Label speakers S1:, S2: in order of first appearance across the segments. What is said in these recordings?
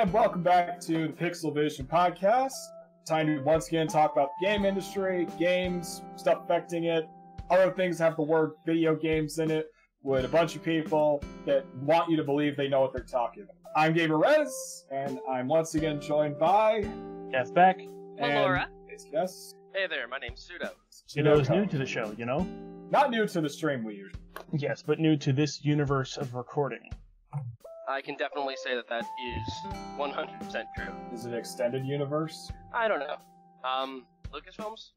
S1: And welcome back to the Pixel Vision podcast. Time to once again talk about the game industry, games, stuff affecting it, other things that have the word video games in it, with a bunch of people that want you to believe they know what they're talking about. I'm Gamer Rez, and I'm once again joined by
S2: DeftBeck,
S3: Melora.
S1: Yes.
S4: Hey there, my name's Sudo.
S2: Sudo is new to the show, you know?
S1: Not new to the stream we use.
S2: Yes, but new to this universe of recording.
S4: I can definitely say that that is 100% true.
S1: Is it extended universe?
S4: I don't know. Lucasfilms?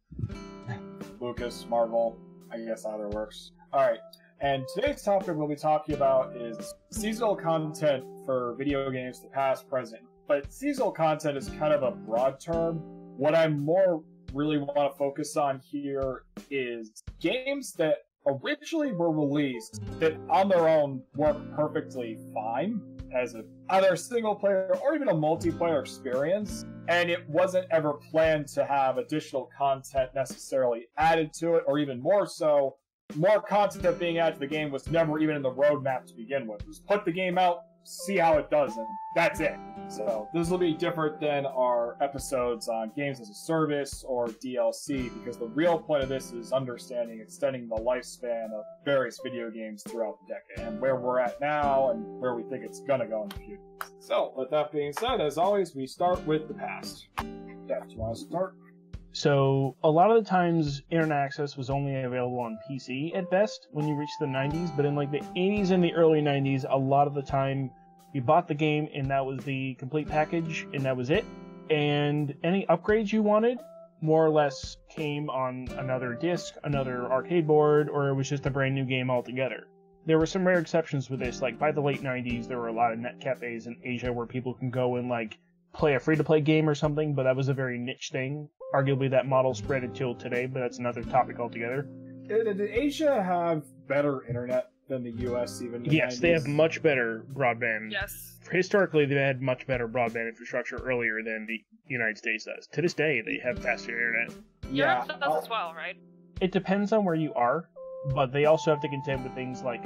S1: Lucas, Marvel, I guess either works. Alright, and today's topic we'll be talking about is seasonal content for video games, the past, present. But seasonal content is kind of a broad term. What I more really want to focus on here is games that originally were released that on their own work perfectly fine as either a single player or even a multiplayer experience, and it wasn't ever planned to have additional content necessarily added to it, or even more so, more content being added to the game was never even in the roadmap to begin with. It was put the game out, see how it does, and that's it. So this will be different than our episodes on games as a service or DLC, because the real point of this is extending the lifespan of various video games throughout the decade, and where we're at now and where we think it's gonna go in the future. So with that being said, as always, we start with the past. Def, do you want to start?
S2: So, a lot of the times, internet access was only available on PC at best when you reached the 90s, but in like the 80s and the early 90s, a lot of the time, you bought the game and that was the complete package, and that was it. And any upgrades you wanted, more or less, came on another disc, another arcade board, or it was just a brand new game altogether. There were some rare exceptions with this, like by the late 90s, there were a lot of net cafes in Asia where people can go and like play a free-to-play game or something, but that was a very niche thing. Arguably that model spread until today, but that's another topic altogether.
S1: Did Asia have better internet than the US even?
S2: Yes,
S1: 90s?
S2: they have much better broadband.
S3: Yes.
S2: Historically, they had much better broadband infrastructure earlier than the United States does. To this day, they have faster internet.
S3: Europe does as well, right?
S2: It depends on where you are, but they also have to contend with things like,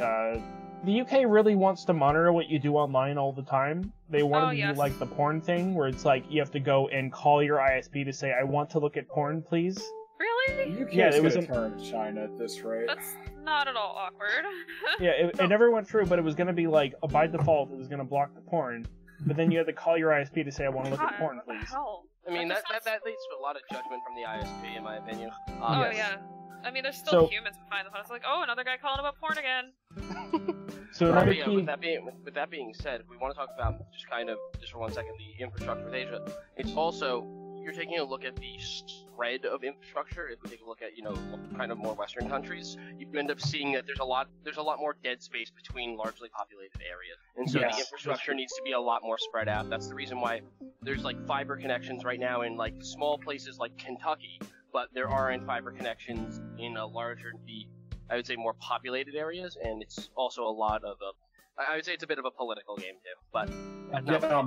S2: the UK really wants to monitor what you do online all the time. They want to do like the porn thing, where it's like you have to go and call your ISP to say, I want to look at porn, please.
S3: Really?
S1: The UK is going to turn to China at this rate.
S3: That's not at all awkward.
S2: Yeah, it never went through, but it was going to be like, by default, it was going to block the porn. But then you had to call your ISP to say, I want to look at porn, please.
S4: I mean, that leads to a lot of judgment from the ISP, in my opinion.
S3: Oh, yeah. I mean, there's still humans behind the phone. It's like, oh, another guy calling about porn again.
S2: So
S4: with that being said, if we want to talk about just for 1 second, the infrastructure with Asia, it's also, you're taking a look at the spread of infrastructure. If we take a look at, kind of more Western countries, you end up seeing that there's a lot more dead space between largely populated areas. And so the infrastructure needs to be a lot more spread out. That's the reason why there's like fiber connections right now in like small places like Kentucky, but there aren't fiber connections in I would say more populated areas, and it's also a lot of I would say it's a bit of a political game too, but...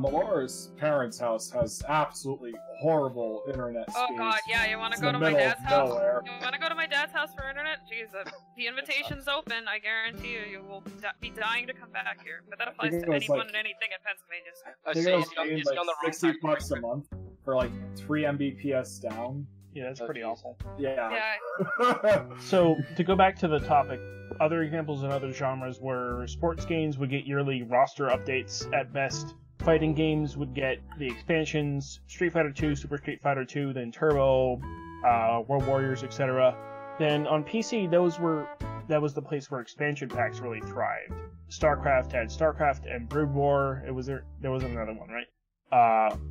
S1: Melora's parents' house has absolutely horrible internet speeds.
S3: Oh god, yeah, you want to go to my dad's house? You want to go to my dad's house for internet? Jeez, the invitation's open, I guarantee you, you will be dying to come back here. But that applies to anyone and anything in Pennsylvania.
S1: I think it was like $60 a month for like 3 Mbps down.
S2: Yeah, that's pretty awful.
S1: Yeah.
S2: So, to go back to the topic, other examples in other genres were sports games would get yearly roster updates at best. Fighting games would get the expansions, Street Fighter 2, Super Street Fighter 2, then Turbo, World Warriors, etc. Then on PC, that was the place where expansion packs really thrived. StarCraft had StarCraft and Brood War. There was another one, right?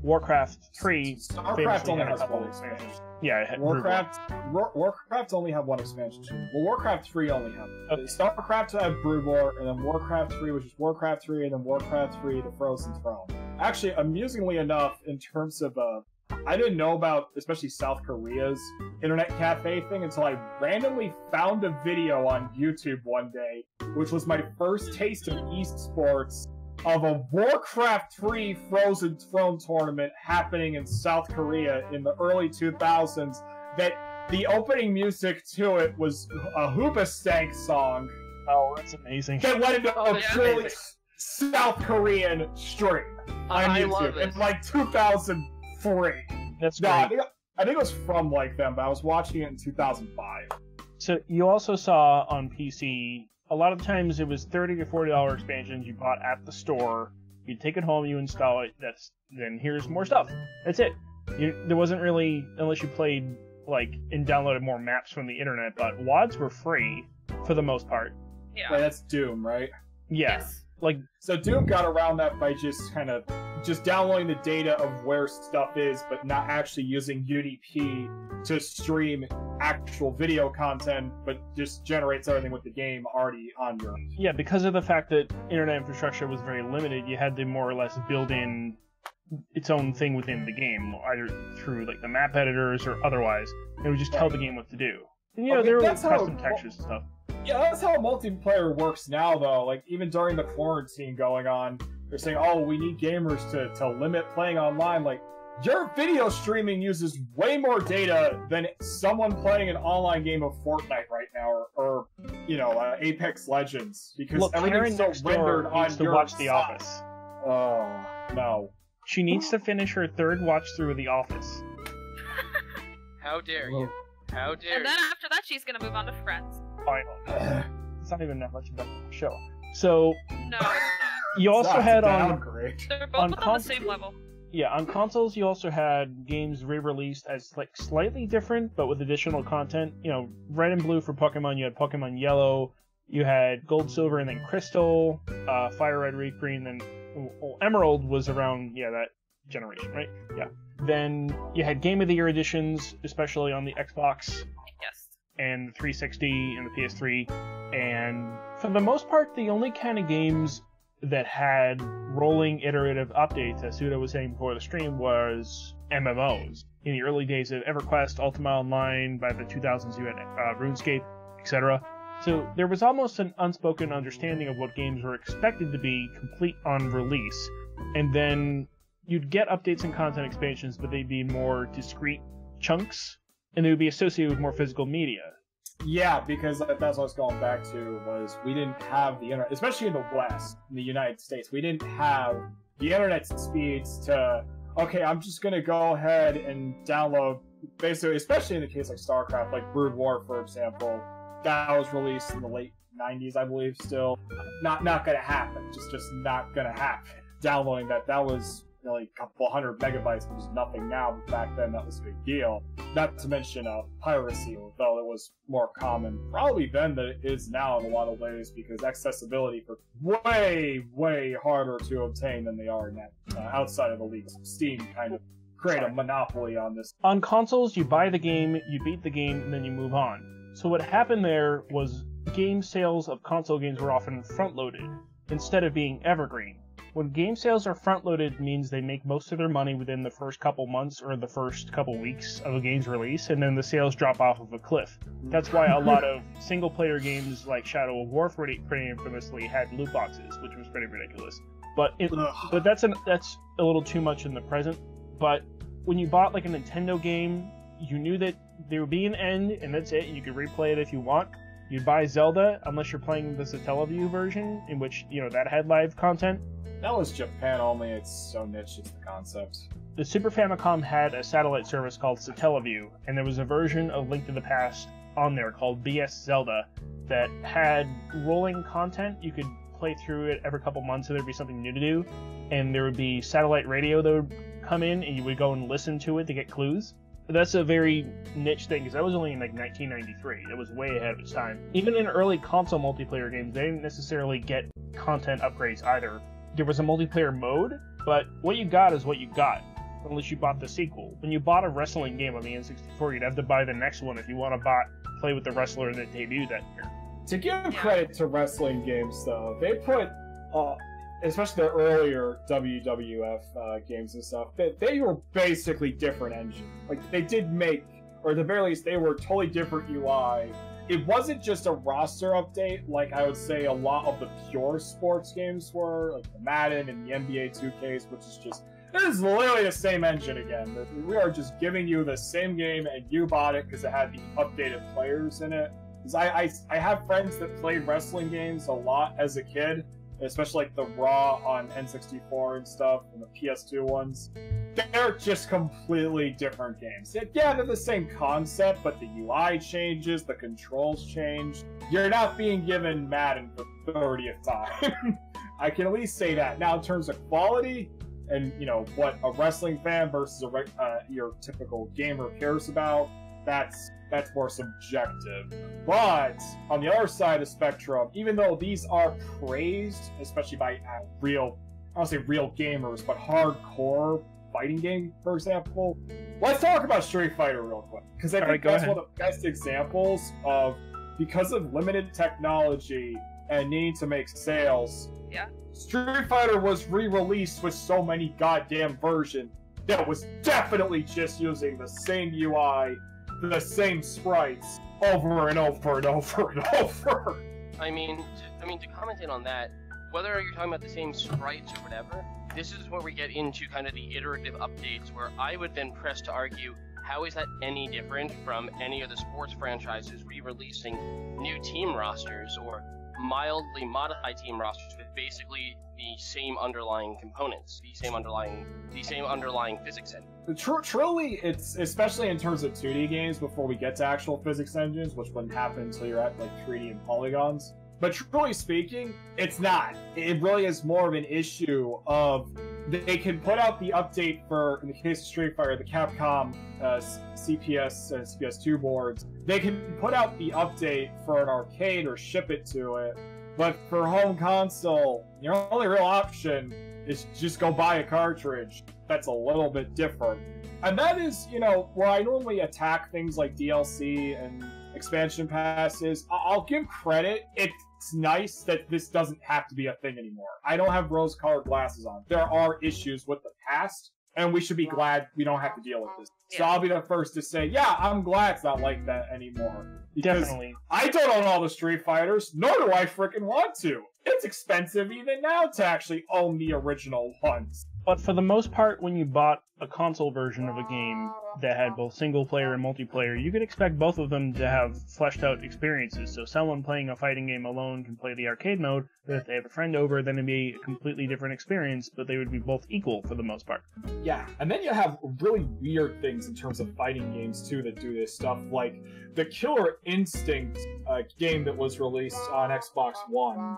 S2: Warcraft 3
S1: StarCraft only has one expansion.
S2: Yeah,
S1: Warcraft only had one expansion. Well, Warcraft 3 only had. Okay. StarCraft had Brood War, and then Warcraft 3, which is Warcraft 3, and then Warcraft 3: The Frozen Throne. Actually, amusingly enough, in terms of I didn't know about, especially South Korea's internet cafe thing until I randomly found a video on YouTube one day, which was my first taste of esports, of a Warcraft 3 Frozen Throne tournament happening in South Korea in the early 2000s, that the opening music to it was a Hoobastank song.
S2: Oh, that's amazing.
S1: That went into a South Korean stream on YouTube
S4: love it.
S1: in like 2003.
S2: That's
S1: No,
S2: great.
S1: I think it was from like them, but I was watching it in 2005.
S2: So you also saw on PC, a lot of times it was $30 to $40 expansions you bought at the store. You take it home, you install it. Then here's more stuff. That's it. There wasn't really, unless you played like and downloaded more maps from the internet. But WADs were free for the most part.
S3: Yeah.
S1: Wait, that's Doom, right?
S2: Yeah.
S3: Yes.
S2: Like
S1: So Doom got around that by just downloading the data of where stuff is, but not actually using UDP to stream actual video content, but just generates everything with the game already on your...
S2: Yeah, because of the fact that internet infrastructure was very limited, you had to more or less build in its own thing within the game, either through like the map editors or otherwise. It would just tell the game what to do. And, you know, there were custom textures and stuff.
S1: Yeah, that's how multiplayer works now, though. Like, even during the quarantine going on, they're saying, oh, we need gamers to limit playing online. Like, your video streaming uses way more data than someone playing an online game of Fortnite right now, or you know, Apex Legends, because
S2: Look,
S1: everything's so rendered on
S2: to
S1: your
S2: watch
S1: side.
S2: The Office.
S1: Oh, no.
S2: She needs to finish her third watch through of The Office.
S4: How dare you? How dare
S3: And then after that, she's gonna move on to Friends.
S2: Final. It's not even that much of a show. So
S3: No, it's not.
S2: you also had on
S1: downgrade.
S3: They're
S2: On
S3: both on the same level.
S2: on consoles you also had games re-released as like slightly different but with additional content. You know, Red and Blue for Pokemon. You had Pokemon Yellow. You had Gold, Silver, and then Crystal. Fire Red, Leaf Green. Then Emerald was around that generation, right? Yeah. Then you had Game of the Year editions, especially on the Xbox
S3: Yes.
S2: and the 360 and the PS3. And for the most part, the only kind of games that had rolling iterative updates, as Sudo was saying before the stream, was MMOs. In the early days of EverQuest, Ultima Online, by the 2000s you had RuneScape, etc. So there was almost an unspoken understanding of what games were expected to be complete on release. And then you'd get updates and content expansions, but they'd be more discrete chunks, and they would be associated with more physical media.
S1: Yeah, because that's what I was going back to, was we didn't have the internet, especially in the West, in the United States, we didn't have the internet speeds to, okay, I'm just going to go ahead and download, basically, especially in the case like StarCraft, like Brood War, for example, that was released in the late 90s, I believe, still. Not going to happen, just not going to happen. Downloading that was like a couple hundred megabytes, which is nothing now, but back then that was a big deal. Not to mention piracy, though it was more common probably then than it is now in a lot of ways, because accessibility for way, way harder to obtain than they are now outside of the league. Steam kind of create a monopoly on this.
S2: On consoles, you buy the game, you beat the game, and then you move on. So what happened there was game sales of console games were often front-loaded instead of being evergreen. When game sales are front-loaded means they make most of their money within the first couple months or the first couple weeks of a game's release, and then the sales drop off of a cliff. That's why a lot of single-player games like Shadow of War pretty infamously had loot boxes, which was pretty ridiculous. But that's a little too much in the present. But when you bought like a Nintendo game, you knew that there would be an end, and that's it. You could replay it if you want. You'd buy Zelda, unless you're playing the Satellaview version, in which that had live content.
S1: That was Japan only, it's so niche, it's the concept.
S2: The Super Famicom had a satellite service called Satellaview, and there was a version of Link to the Past on there called BS Zelda that had rolling content. You could play through it every couple months and there'd be something new to do, and there would be satellite radio that would come in and you would go and listen to it to get clues. That's a very niche thing, because that was only in like 1993. It was way ahead of its time. Even in early console multiplayer games, they didn't necessarily get content upgrades either. There was a multiplayer mode, but what you got is what you got, unless you bought the sequel. When you bought a wrestling game on the N64, you'd have to buy the next one if you want to play with the wrestler that debuted that year.
S1: To give credit to wrestling games, though, they put, especially the earlier WWF games and stuff, they were basically different engines. Like, they did make, or at the very least, they were totally different UI. It wasn't just a roster update, like I would say a lot of the pure sports games were, like the Madden and the NBA 2Ks, which is just, it is literally the same engine again. We are just giving you the same game, and you bought it because it had the updated players in it. Because I have friends that played wrestling games a lot as a kid, especially like the RAW on N64 and stuff, and the PS2 ones, they're just completely different games. Yeah, they're the same concept, but the UI changes, the controls change. You're not being given Madden for the 30th time. I can at least say that. Now, in terms of quality, and what a wrestling fan versus your typical gamer cares about, that's more subjective. But on the other side of the spectrum, even though these are praised, especially by real gamers, but hardcore fighting game, for example, let's talk about Street Fighter real quick, because I think that's one of the best examples of, because of limited technology and needing to make sales.
S3: Yeah.
S1: Street Fighter was re-released with so many goddamn versions that was definitely just using the same UI, the same sprites, over and over and over and over.
S4: I mean, to comment in on that, whether you're talking about the same sprites or whatever, this is where we get into kind of the iterative updates, where I would then press to argue, how is that any different from any of the sports franchises re-releasing new team rosters or mildly modified team rosters with basically the same underlying components, the same underlying physics engine.
S1: Truly, it's especially in terms of 2D games before we get to actual physics engines, which wouldn't happen until you're at like 3D and polygons. But truly speaking, it's not. It really is more of an issue of they can put out the update for, in the case of Street Fighter, the Capcom CPS and CPS2 boards. They can put out the update for an arcade or ship it to it, but for home console, your only real option is just go buy a cartridge. That's a little bit different. And that is, where I normally attack things like DLC and expansion passes. I'll give credit. It's nice that this doesn't have to be a thing anymore. I don't have rose-colored glasses on. There are issues with the past, and we should be glad we don't have to deal with this. So I'll be the first to say, yeah, I'm glad it's not like that anymore. Because
S2: Definitely.
S1: I don't own all the Street Fighters, nor do I freaking want to. It's expensive even now to actually own the original ones.
S2: But for the most part, when you bought a console version of a game that had both single player and multiplayer, you could expect both of them to have fleshed out experiences. So someone playing a fighting game alone can play the arcade mode, but if they have a friend over, then it'd be a completely different experience, but they would be both equal for the most part.
S1: Yeah, and then you have really weird things in terms of fighting games too that do this stuff, like the Killer Instinct game that was released on Xbox One,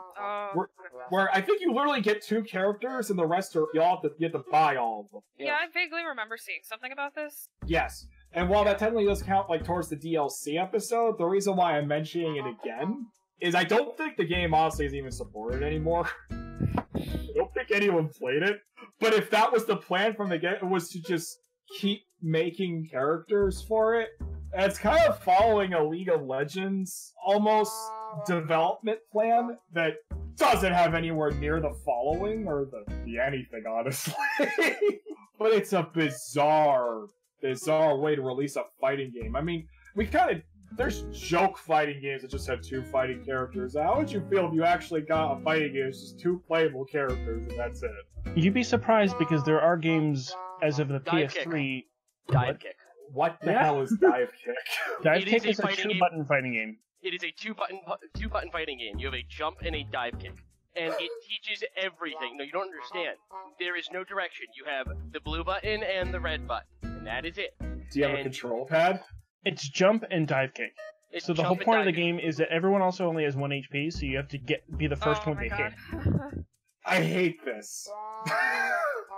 S1: where I think you literally get 2 characters and the rest are you have to buy all of them.
S3: Yeah, I vaguely remember seeing something about this.
S1: Yes, and while that technically does count like towards the DLC episode, the reason why I'm mentioning it again is I don't think the game honestly is even supported anymore. I don't think anyone played it. But if that was the plan from the get, it was to just keep making characters for it. And it's kind of following a League of Legends almost development plan that doesn't have anywhere near the following or the anything, honestly. But it's a bizarre way to release a fighting game. I mean, there's joke fighting games that just have 2 fighting characters. How would you feel if you actually got a fighting game that's just 2 playable characters and that's it?
S2: You'd be surprised because there are games as of the PS3.
S4: Dive Kick.
S1: What the hell is Dive Kick?
S2: Dive Kick is a 2-button fighting game.
S4: It is a two-button fighting game. You have a jump and a dive kick. And it teaches everything. No, you don't understand. There is no direction. You have the blue button and the red button. And that is it.
S1: Do you have a control pad?
S2: It's jump and dive kick. So the whole point of the game is that everyone also only has 1 HP, so you have to be the first one to hit.
S1: I hate this.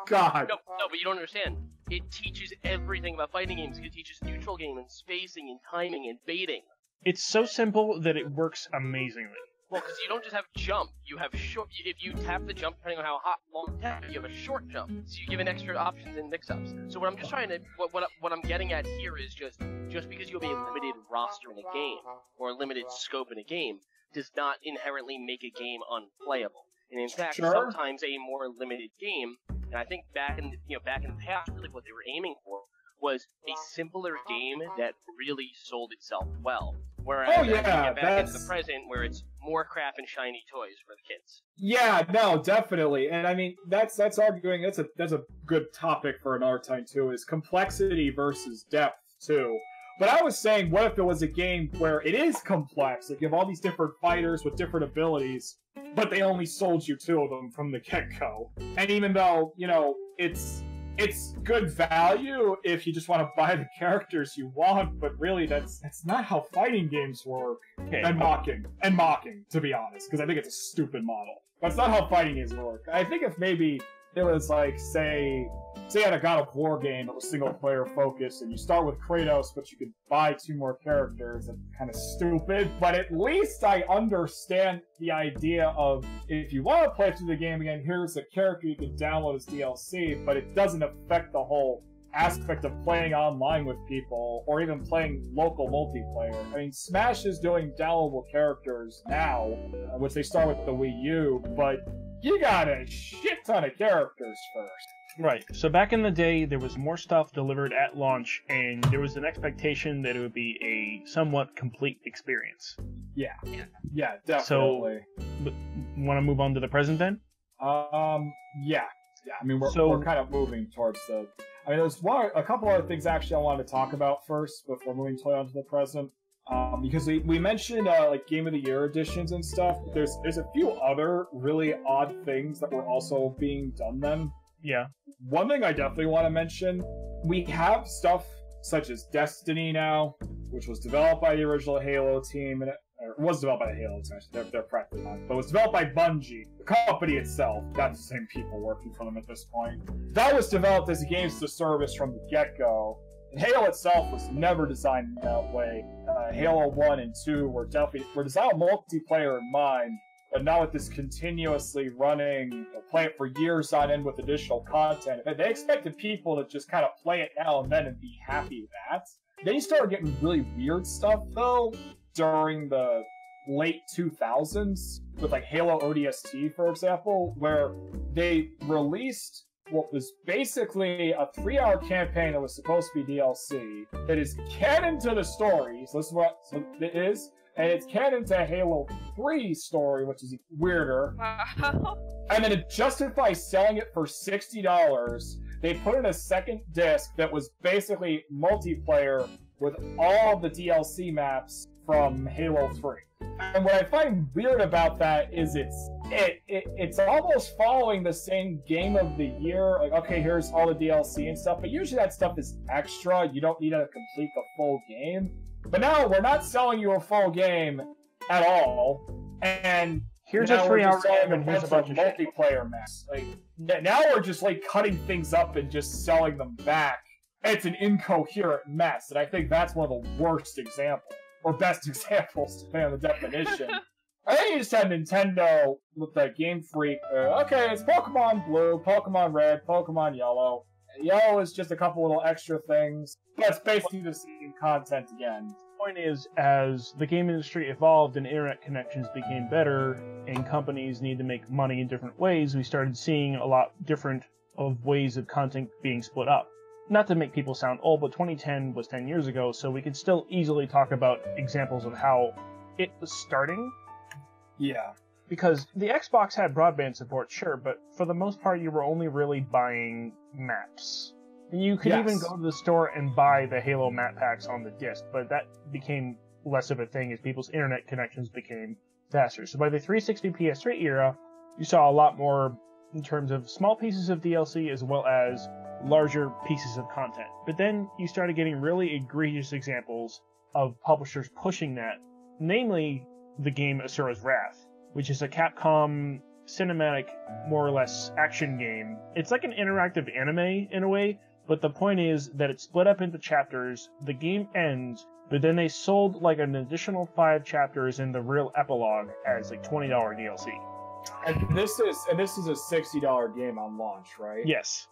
S1: God.
S4: No, but you don't understand. It teaches everything about fighting games. It teaches neutral game and spacing and timing and baiting.
S2: It's so simple that it works amazingly.
S4: Well, because you don't just have jump. You have short. If you tap the jump, depending on how long you tap, you have a short jump. So you give it extra options and mix-ups. So what I'm just trying to, what I'm getting at here is just because you have a limited roster in a game or a limited scope in a game does not inherently make a game unplayable. And in fact, sometimes a more limited game, and I think back in the past, really what they were aiming for was a simpler game that really sold itself well. Whereas back into the present, where it's more crap and shiny toys for the kids.
S1: Yeah, no, definitely, and I mean that's arguing. That's a good topic for another time too. Is complexity versus depth too. But I was saying, what if it was a game where it is complex? Like, you have all these different fighters with different abilities, but they only sold you 2 of them from the get-go. And even though, you know, it's good value if you just want to buy the characters you want, but really that's not how fighting games work.
S2: Okay.
S1: And mocking, to be honest, because I think it's a stupid model. That's not how fighting games work. I think if maybe it was like, say you had a God of War game that was single-player focused, and you start with Kratos, but you could buy 2 more characters, that's kind of stupid, but at least I understand the idea of, if you want to play through the game again, here's a character you can download as DLC, but it doesn't affect the whole aspect of playing online with people, or even playing local multiplayer. I mean, Smash is doing downloadable characters now, which they start with the Wii U, but you got a shit ton of characters first.
S2: Right. So back in the day, there was more stuff delivered at launch, and there was an expectation that it would be a somewhat complete experience.
S1: Yeah, definitely.
S2: So, want to move on to the present then?
S1: Yeah. I mean, we're kind of moving towards the. I mean, there's a couple other things actually I wanted to talk about first before moving on to the present. Because we mentioned like Game of the Year editions and stuff. There's a few other really odd things that were also being done then.
S2: Yeah.
S1: One thing I definitely want to mention, we have stuff such as Destiny now, which was developed by the original Halo team, and it was developed by the Halo team. They're practically not, but it was developed by Bungie, the company itself. Got the same people working for them at this point. That was developed as a games as a service from the get-go. And Halo itself was never designed in that way. Halo 1 and 2 were designed with multiplayer in mind, but now with this continuously running, play it for years on end with additional content, they expected people to just kind of play it now and then and be happy with that. Then you started getting really weird stuff, though, during the late 2000s, with like Halo ODST, for example, where they released what was basically a 3-hour campaign that was supposed to be DLC, that is canon to the story, so this is what it is, and it's canon to Halo 3 story, which is weirder. And then to justify selling it for $60, they put in a second disc that was basically multiplayer with all of the DLC maps from Halo 3. And what I find weird about that is it's almost following the same Game of the Year. Like, okay, here's all the DLC and stuff, but usually that stuff is extra. You don't need to complete the full game. But now we're not selling you a full game at all, and
S2: here's a 3-hour game and here's a bunch of
S1: multiplayer maps. Like, now we're just like cutting things up and just selling them back. It's an incoherent mess, and I think that's one of the worst examples, or best examples, depending on the definition. I think you just had Nintendo with the Game Freak. Okay, it's Pokemon Blue, Pokemon Red, Pokemon Yellow. Yellow is just a couple little extra things, but it's basically the same content again.
S2: The point is, as the game industry evolved and internet connections became better, and companies need to make money in different ways, we started seeing a lot different of ways of content being split up. Not to make people sound old, but 2010 was 10 years ago, so we could still easily talk about examples of how it was starting.
S1: Yeah.
S2: Because the Xbox had broadband support, sure, but for the most part you were only really buying maps. And you could even go to the store and buy the Halo map packs on the disc, but that became less of a thing as people's internet connections became faster. So by the 360 PS3 era, you saw a lot more in terms of small pieces of DLC as well as larger pieces of content. But then you started getting really egregious examples of publishers pushing that, namely the game Asura's Wrath, which is a Capcom cinematic, more or less, action game. It's like an interactive anime in a way, but the point is that it's split up into chapters, the game ends, but then they sold like an additional 5 chapters in the real epilogue as like $20 DLC.
S1: And this is a $60 game on launch, right?
S2: Yes.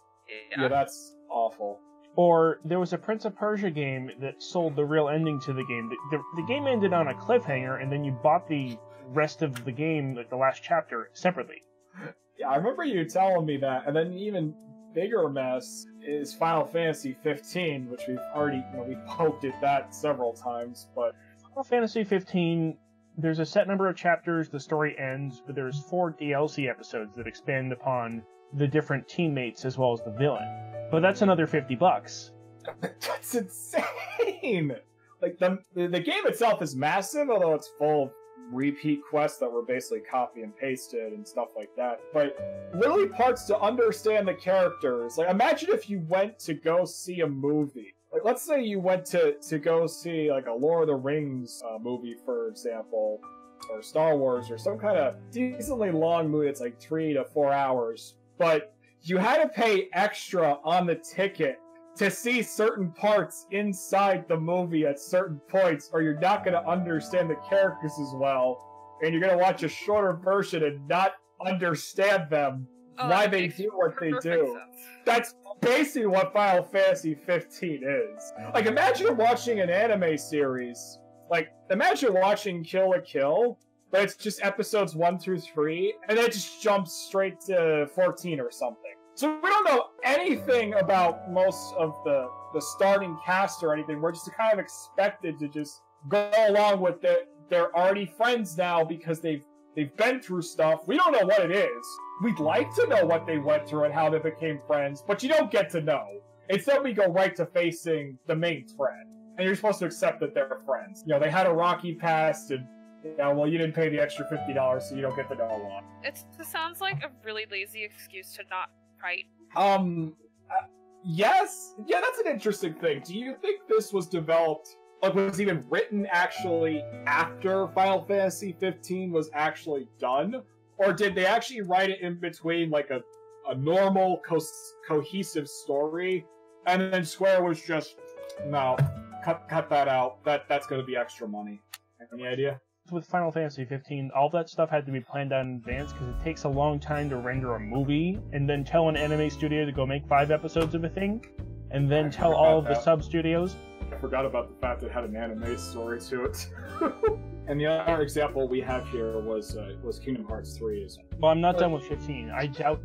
S1: Yeah, that's awful.
S2: Or there was a Prince of Persia game that sold the real ending to the game. The game ended on a cliffhanger, and then you bought the rest of the game, like the last chapter, separately.
S1: Yeah, I remember you telling me that. And then even bigger mess is Final Fantasy 15, which we've already, we poked at that several times, but
S2: Final Fantasy 15, there's a set number of chapters, the story ends, but there's 4 DLC episodes that expand upon the different teammates as well as the villain. But that's another $50.
S1: That's insane! like the game itself is massive, although it's full of repeat quests that were basically copy and pasted and stuff like that. But literally parts to understand the characters. Like, imagine if you went to go see a movie. Like, let's say you went to go see, like, a Lord of the Rings movie, for example, or Star Wars, or some kind of decently long movie that's like 3 to 4 hours. But you had to pay extra on the ticket to see certain parts inside the movie at certain points, or you're not going to understand the characters as well, and you're going to watch a shorter version and not understand them, why they do what they do. That's basically what Final Fantasy 15 is. Like, imagine watching an anime series. Like, imagine watching Kill la Kill, but it's just episodes 1 through 3, and then it just jumps straight to 14 or something. So we don't know anything about most of the starting cast or anything. We're just kind of expected to just go along with they're already friends now because they've been through stuff. We don't know what it is. We'd like to know what they went through and how they became friends, but you don't get to know. Instead, we go right to facing the main thread, and you're supposed to accept that they're friends. You know, they had a rocky past, and well, you didn't pay the extra $50, so you don't get to know a lot.
S3: It sounds like a really lazy excuse to not write.
S1: Yes. Yeah, that's an interesting thing. Do you think this was developed, like, was even written actually after Final Fantasy 15 was actually done? Or did they actually write it in between, like, a normal, cohesive story, and then Square was just, no, cut that out. That's going to be extra money. Any idea?
S2: With Final Fantasy 15, all that stuff had to be planned out in advance because it takes a long time to render a movie, and then tell an anime studio to go make 5 episodes of a thing, and then tell all of the sub-studios.
S1: I forgot about the fact that it had an anime story to it. And the other example we have here was Kingdom Hearts 3.
S2: Well, I'm not done with 15. I doubt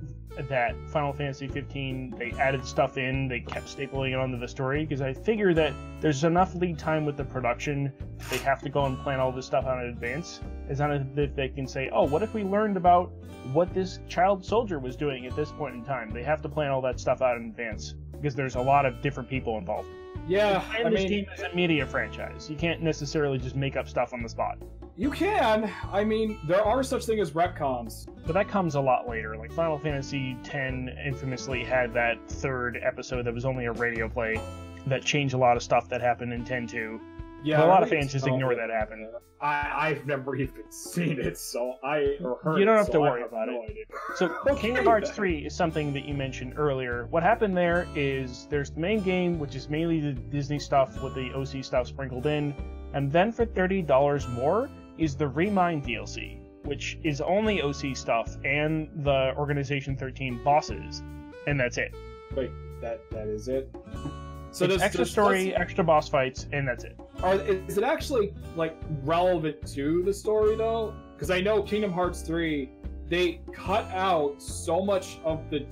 S2: that Final Fantasy 15, they added stuff in, they kept stapling it onto the story, because I figure that there's enough lead time with the production, they have to go and plan all this stuff out in advance. It's not as if they can say, oh, what if we learned about what this child soldier was doing at this point in time? They have to plan all that stuff out in advance, because there's a lot of different people involved.
S1: Yeah,
S2: and this game is a media franchise. You can't necessarily just make up stuff on the spot.
S1: You can. I mean, there are such things as retcons.
S2: But that comes a lot later. Like, Final Fantasy X infamously had that 3rd episode that was only a radio play that changed a lot of stuff that happened in 10.2. Yeah, a lot of fans just ignore that happened.
S1: I've never even seen it, so
S2: you don't have to worry about it. So, Kingdom Hearts 3 is something that you mentioned earlier. What happened there is there's the main game, which is mainly the Disney stuff with the OC stuff sprinkled in, and then for $30 more is the Remind DLC, which is only OC stuff and the Organization 13 bosses, and that's it.
S1: Wait, that is it? So
S2: it's extra story, extra boss fights, and that's it.
S1: Is it actually, like, relevant to the story, though? Because I know Kingdom Hearts 3, they cut out so much of the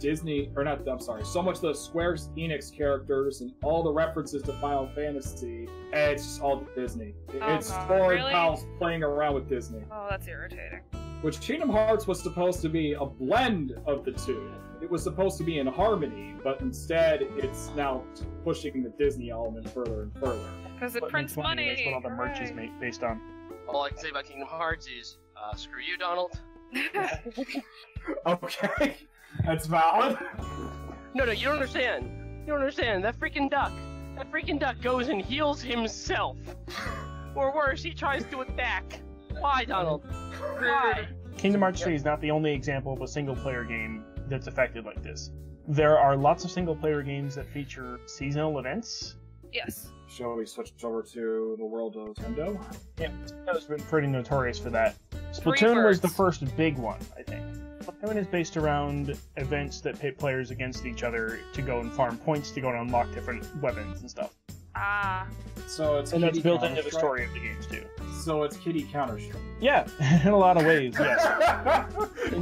S1: so much of the Square Enix characters and all the references to Final Fantasy, and it's just all Disney. It's story pals playing around with Disney.
S3: Oh, that's irritating.
S1: Which Kingdom Hearts was supposed to be a blend of the two. It was supposed to be in harmony, but instead it's now pushing the Disney element further and further.
S3: Because it prints money.
S2: That's what all the merch is based on.
S4: All I can say about Kingdom Hearts is, screw you, Donald.
S1: Okay, that's valid.
S4: No, you don't understand. You don't understand. That freaking duck goes and heals himself. Or worse, he tries to attack. Why, Donald? Why?
S2: Kingdom Hearts 3 is not the only example of a single-player game that's affected like this. There are lots of single-player games that feature seasonal events.
S3: Yes.
S1: Shall we switch over to the world of SynDuo?
S2: Yeah, Synduo's been pretty notorious for that. Splatoon was the first big one, I think. Splatoon is based around events that pit players against each other to go and farm points to go and unlock different weapons and stuff.
S3: Ah.
S1: So it's
S2: that's built into the story of the games too.
S1: So it's Kitty Counter-Strike.
S2: Yeah, in a lot of ways, yes.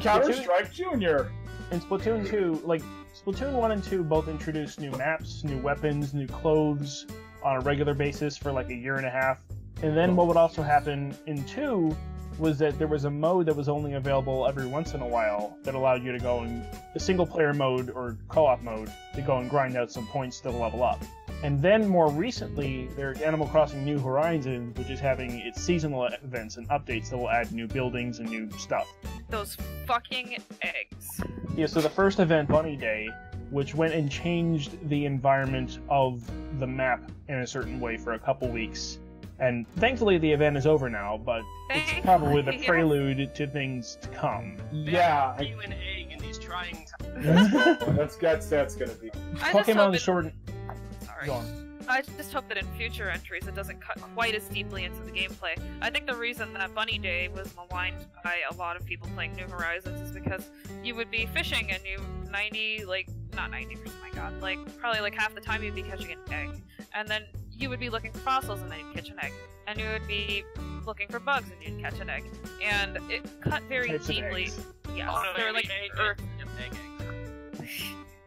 S1: Counter-Strike Junior.
S2: In Splatoon 2, like, Splatoon 1 and 2 both introduced new maps, new weapons, new clothes on a regular basis for like a year and a half. And then what would also happen in 2 was that there was a mode that was only available every once in a while that allowed you to go in a single-player mode or co-op mode to go and grind out some points to level up. And then more recently, there's Animal Crossing New Horizons, which is having its seasonal events and updates that will add new buildings and new stuff.
S3: Those fucking eggs.
S2: Yeah, so the first event, Bunny Day, which went and changed the environment of the map in a certain way for a couple weeks. And thankfully the event is over now, but it's probably the prelude to things to come.
S1: Yeah.
S4: You an egg in these trying times.
S1: That's gonna be.
S2: Pokemon Sword and...
S3: Sorry. Go on. I just hope that in future entries it doesn't cut quite as deeply into the gameplay. I think the reason that Bunny Day was maligned by a lot of people playing New Horizons is because you would be fishing and not 90%, my god, probably half the time you'd be catching an egg. And then you would be looking for fossils and then you'd catch an egg. And you would be looking for bugs and you'd catch an egg. And it cut very deeply. Yeah, they were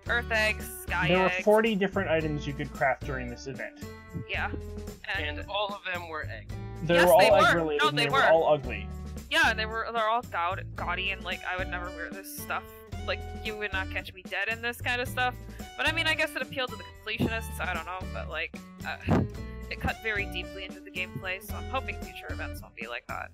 S3: Earth eggs, sky eggs.
S2: There were 40 different items you could craft during this event.
S3: Yeah.
S4: And all of them were eggs.
S2: They were all egg-related, and they were all ugly.
S3: Yeah, they're all gaudy, and I would never wear this stuff. You would not catch me dead in this kind of stuff. But I mean, I guess it appealed to the completionists, I don't know, but it cut very deeply into the gameplay, so I'm hoping future events won't be like that.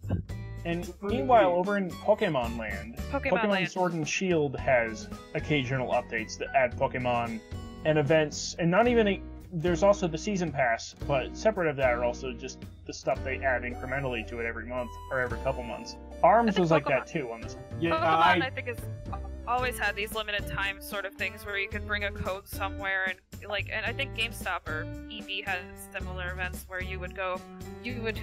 S2: And meanwhile, over in Pokemon Land, Pokemon Sword and Shield has occasional updates that add Pokemon and events, and not even there's also the Season Pass, but separate of that are also just the stuff they add incrementally to it every month, or every couple months. ARMS was like that too on this.
S3: Yeah, Pokemon, I think, has always had these limited time sort of things where you could bring a code somewhere, and and I think GameStop or EB had similar events where you would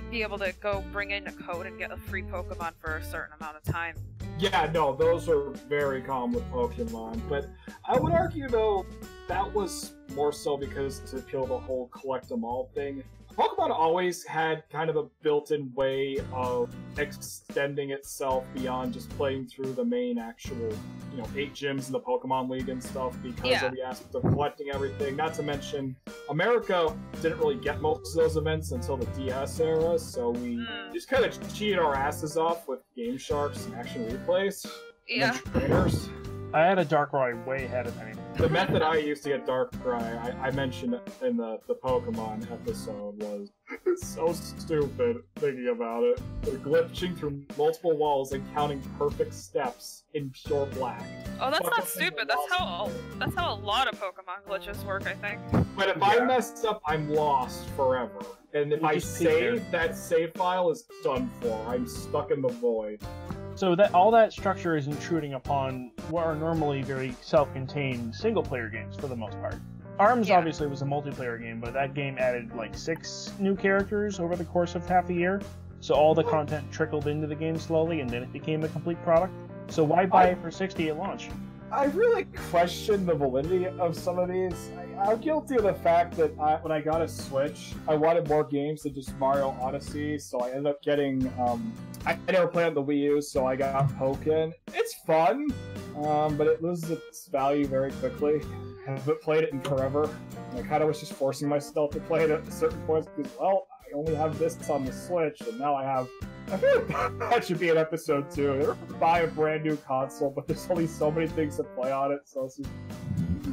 S3: be able to go bring in a code and get a free Pokemon for a certain amount of time.
S1: Yeah, no, those are very common with Pokemon, but I would argue though that was more so because to appeal the whole collect them all thing. Pokemon always had kind of a built-in way of extending itself beyond just playing through the main actual, 8 gyms in the Pokemon League and stuff because of the aspect of collecting everything. Not to mention, America didn't really get most of those events until the DS era, so we just kind of cheated our asses off with Game Sharks and Action Replays.
S3: Yeah.
S1: And trainers.
S2: I had a Darkrai way ahead of me.
S1: The method I used to get Darkrai, I mentioned in the Pokemon episode, was so stupid thinking about it. They're glitching through multiple walls and counting perfect steps in pure black.
S3: Oh, that's not stupid. That's how a lot of Pokemon glitches work, I think.
S1: But if I mess up, I'm lost forever. And if I save, that save file is done for. I'm stuck in the void.
S2: So all that structure is intruding upon what are normally very self-contained single-player games for the most part. ARMS obviously was a multiplayer game, but that game added 6 new characters over the course of half a year. So all the content trickled into the game slowly, and then it became a complete product. So why buy it for $60 at launch?
S1: I really question the validity of some of these. I'm guilty of the fact that when I got a Switch, I wanted more games than just Mario Odyssey, so I ended up getting, I never played on the Wii U, so I got Pokken. It's fun, but it loses its value very quickly. I haven't played it in forever. I kind of was just forcing myself to play it at certain points because, well, I only have this on the Switch, and now I feel like that should be an episode 2. Buy a brand new console, but there's only so many things to play on it, so it's just...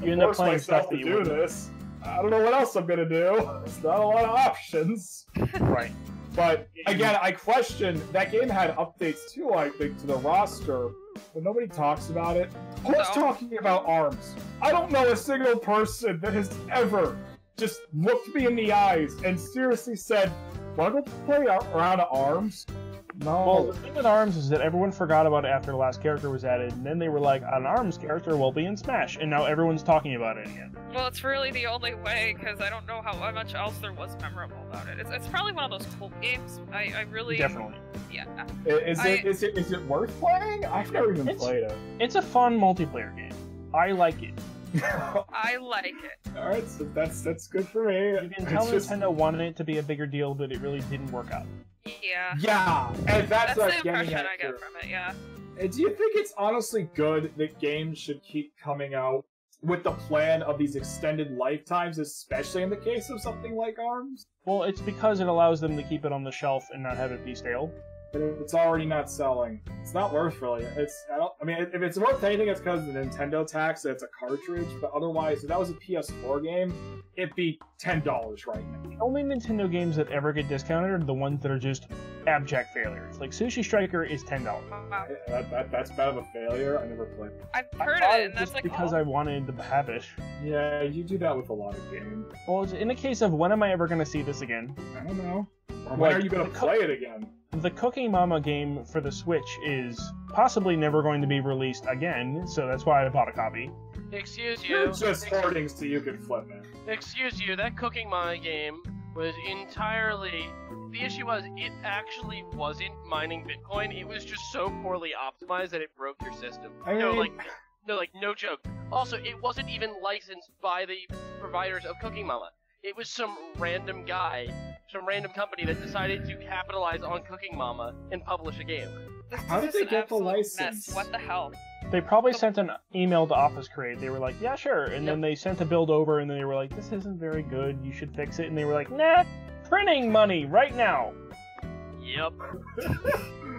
S2: You end up playing stuff that you
S1: do this. I don't know what else I'm gonna do. It's not a lot of options.
S2: Right.
S1: But again, I question that game had updates too, I think, to the roster, but nobody talks about it. Who's talking about ARMS? I don't know a single person that has ever just looked me in the eyes and seriously said, "Wanna go play around at ARMS?" No.
S2: Well, the thing with ARMS is that everyone forgot about it after the last character was added, and then they were like, an ARMS character will be in Smash, and now everyone's talking about it again.
S3: Well, it's really the only way, because I don't know how much else there was memorable about it. It's probably one of those cult games. I really...
S2: Definitely.
S3: Yeah.
S1: Is it worth playing? I've never even played it.
S2: It's a fun multiplayer game. I like it.
S3: I like it.
S1: Alright, so that's good for me.
S2: You can tell Nintendo wanted it to be a bigger deal, but it really didn't work out.
S3: Yeah.
S1: Yeah, and that's
S3: the impression I get from it, yeah.
S1: Do you think it's honestly good that games should keep coming out with the plan of these extended lifetimes, especially in the case of something like ARMS?
S2: Well, it's because it allows them to keep it on the shelf and not have it be stale.
S1: but it's already not selling. It's not worth really. I mean, if it's worth anything, it's because of the Nintendo tax. It's a cartridge, but otherwise, if that was a PS4 game, it'd be $10 right now.
S2: The only Nintendo games that ever get discounted are the ones that are just abject failures. Like Sushi Striker is $10.
S3: Wow.
S1: That's bad of a failure. I never played.
S3: I've heard of it, and that's
S2: just
S3: like
S2: because I wanted to have it.
S1: Yeah, you do that with a lot of games.
S2: Well, in the case of when am I ever going to see this again?
S1: I don't know. Or when are you going to play it again?
S2: The Cooking Mama game for the Switch is possibly never going to be released again, so that's why I bought a copy.
S4: Excuse you.
S1: You're just hoarding so you can flip it.
S4: Excuse you, that Cooking Mama game was entirely... The issue was, it actually wasn't mining Bitcoin, it was just so poorly optimized that it broke your system. No joke. Also, it wasn't even licensed by the providers of Cooking Mama. It was some random guy, some random company that decided to capitalize on Cooking Mama and publish a game.
S1: How did they get the license?
S3: Mess. What the hell?
S2: They probably sent an email to Office Create. They were like, yeah, sure. And then they sent a build over, and then they were like, this isn't very good. You should fix it. And they were like, nah, printing money right now.
S4: Yep.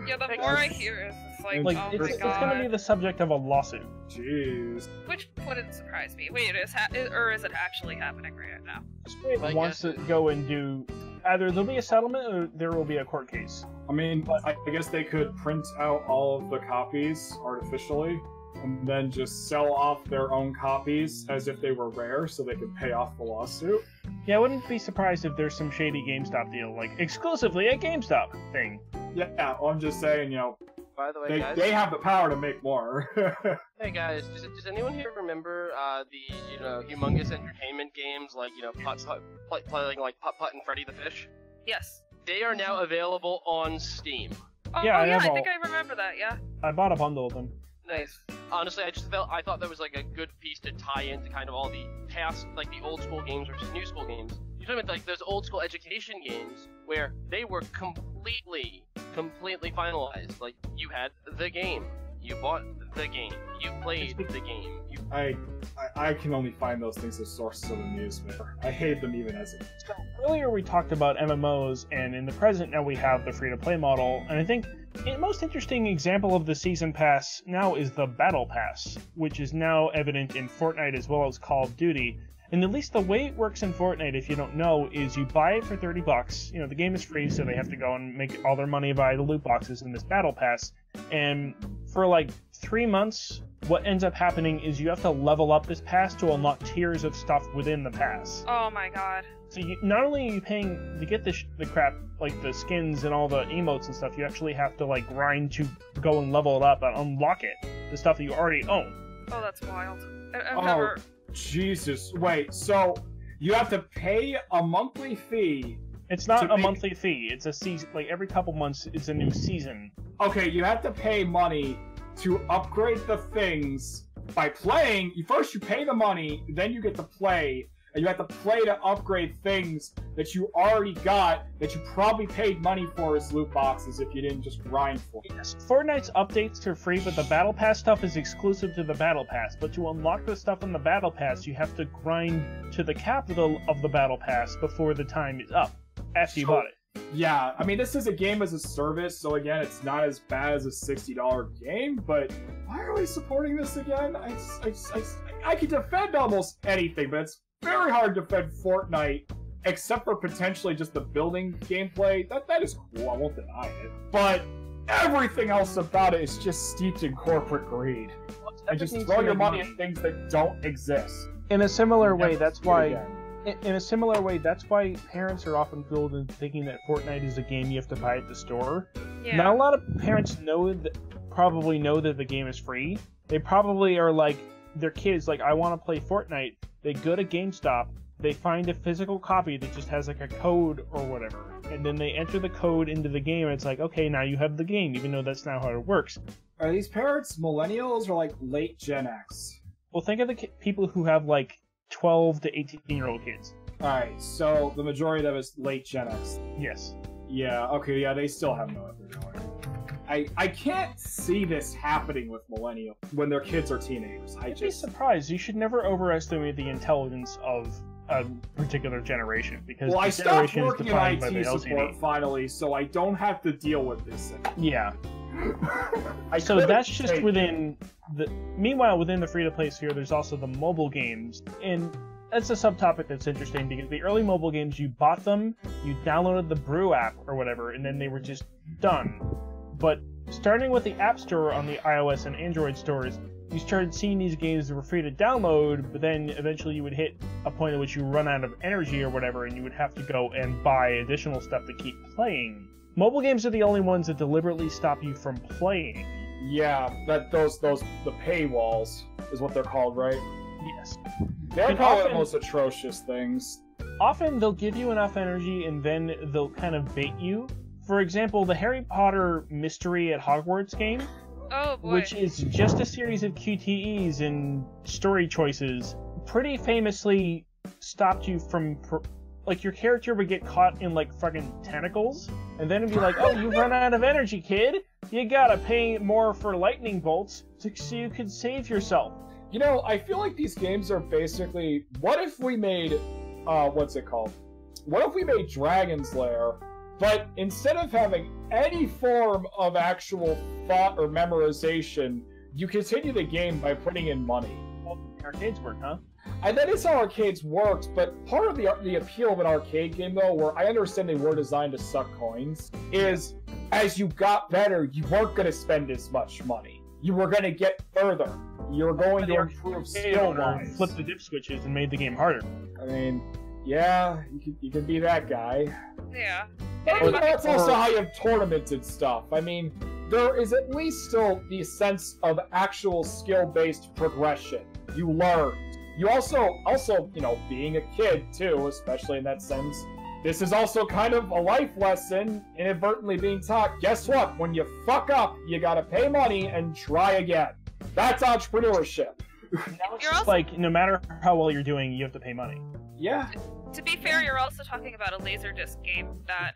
S3: Yeah, the more I hear is it's like, oh
S2: it's
S3: my
S2: going to
S3: god.
S2: be the subject of a lawsuit.
S1: Jeez.
S3: Which wouldn't surprise me. Wait, is it actually happening right now?
S2: It wants to go and do... Either there'll be a settlement or there will be a court case.
S1: I mean, I guess they could print out all of the copies artificially and then just sell off their own copies as if they were rare so they could pay off the lawsuit.
S2: Yeah, I wouldn't be surprised if there's some shady GameStop deal, like exclusively a GameStop thing.
S1: Yeah, well, I'm just saying,
S4: By the way, guys,
S1: they have the power to make more.
S4: hey guys, does anyone here remember the humongous entertainment games like playing like Putt Putt and Freddy the Fish?
S3: Yes.
S4: They are now available on Steam.
S3: Oh
S2: Yeah,
S3: yeah,
S2: I
S3: I think I remember that. Yeah.
S2: I bought a bundle of them.
S4: Nice. Honestly, I thought that was like a good piece to tie into kind of all the past, like the old school games versus new school games. You're talking about like those old school education games where they were completely finalized. Like you had the game, you bought the game, you played the game.
S1: I can only find those things as sources of amusement. I hate them even as a...
S2: So earlier we talked about MMOs, and in the present now we have the free-to-play model, and I think the most interesting example of the Season Pass now is the Battle Pass, which is now evident in Fortnite as well as Call of Duty. And at least the way it works in Fortnite, if you don't know, is you buy it for $30. The game is free, so they have to go and make all their money via the loot boxes in this Battle Pass. And for like 3 months, what ends up happening is you have to level up this pass to unlock tiers of stuff within the pass.
S3: Oh my god.
S2: So not only are you paying to get the crap, like the skins and all the emotes and stuff, you actually have to like grind to go and level it up and unlock it, the stuff that you already own.
S3: Oh, that's wild. I've never...
S1: Jesus. Wait, so you have to pay a monthly fee?
S2: It's not a monthly fee. It's a season. Like every couple months, it's a new season.
S1: Okay, you have to pay money to upgrade the things by playing. First, you pay the money, then you get to play, and you have to play to upgrade things that you already got that you probably paid money for as loot boxes if you didn't just grind for it.
S2: Yes, Fortnite's updates are free, but the Battle Pass stuff is exclusive to the Battle Pass. But to unlock the stuff in the Battle Pass, you have to grind to the capital of the Battle Pass before the time is up, after you bought it.
S1: Yeah, I mean, this is a game as a service, so again, it's not as bad as a $60 game, but why are we supporting this again? I could defend almost anything, but it's very hard to defend Fortnite, except for potentially just the building gameplay. That is cool, I won't deny it. But everything else about it is just steeped in corporate greed. And just throw your money at things that don't exist.
S2: In a similar way, that's why... In a similar way, that's why parents are often fooled in thinking that Fortnite is a game you have to buy at the store.
S3: Yeah.
S2: Not a lot of parents probably know that the game is free. They probably are like, their kids, like, I want to play Fortnite. They go to GameStop, they find a physical copy that just has like a code or whatever, and then they enter the code into the game, and it's like, okay, now you have the game, even though that's not how it works.
S1: Are these parents millennials or like late Gen X?
S2: Well, think of the people who have like 12 to 18-year-old kids.
S1: Alright, so the majority of them is late Gen X.
S2: Yes.
S1: Yeah, okay, yeah, they still have no what they're doing. I can't see this happening with millennials when their kids are teenagers.
S2: I'd be surprised. You should never overestimate the intelligence of a particular generation, because
S1: Well, I
S2: the
S1: stopped
S2: generation is
S1: working in
S2: defined by the
S1: IT support
S2: LCD.
S1: finally, so I don't have to deal with this anymore.
S2: Yeah.
S1: I
S2: So
S1: couldn't
S2: that's just
S1: take
S2: within the. Meanwhile, within the free-to-play sphere, there's also the mobile games, and that's a subtopic that's interesting because the early mobile games, you bought them, you downloaded the Brew app or whatever, and then they were just done. But starting with the App Store on the iOS and Android stores, you started seeing these games that were free to download, but then eventually you would hit a point at which you run out of energy or whatever, and you would have to go and buy additional stuff to keep playing. Mobile games are the only ones that deliberately stop you from playing.
S1: Yeah, the paywalls is what they're called, right?
S2: Yes.
S1: They're
S2: And
S1: probably the
S2: often-
S1: most atrocious things.
S2: Often they'll give you enough energy and then they'll kind of bait you. For example, the Harry Potter Mystery at Hogwarts game,
S3: Oh boy.
S2: which is just a series of QTEs and story choices, pretty famously stopped you from... Like, your character would get caught in, like, fucking tentacles, and then it'd be like, oh, you've run out of energy, kid! You gotta pay more for lightning bolts so you can save yourself.
S1: You know, I feel like these games are basically... What if we made... what's it called? What if we made Dragon's Lair, but instead of having any form of actual thought or memorization, you continue the game by putting in money?
S2: Well, arcades work, huh?
S1: And that is how arcades worked, but part of the appeal of an arcade game, though, where I understand they were designed to suck coins, is as you got better, you weren't going to spend as much money. You were going to get further. You were going to improve skill-wise.
S2: Flip the dip switches and made the game harder.
S1: I mean, yeah, you could be that guy.
S3: Yeah.
S1: And that's also how you have tournaments and stuff. I mean, there is at least still the sense of actual skill-based progression. You learn. You also, you know, being a kid, too, especially in that sense, this is also kind of a life lesson, inadvertently being taught. Guess what? When you fuck up, you gotta pay money and try again. That's entrepreneurship.
S3: You're also,
S2: Like, no matter how well you're doing, you have to pay money.
S1: Yeah.
S3: to be fair, you're also talking about a Laserdisc game that,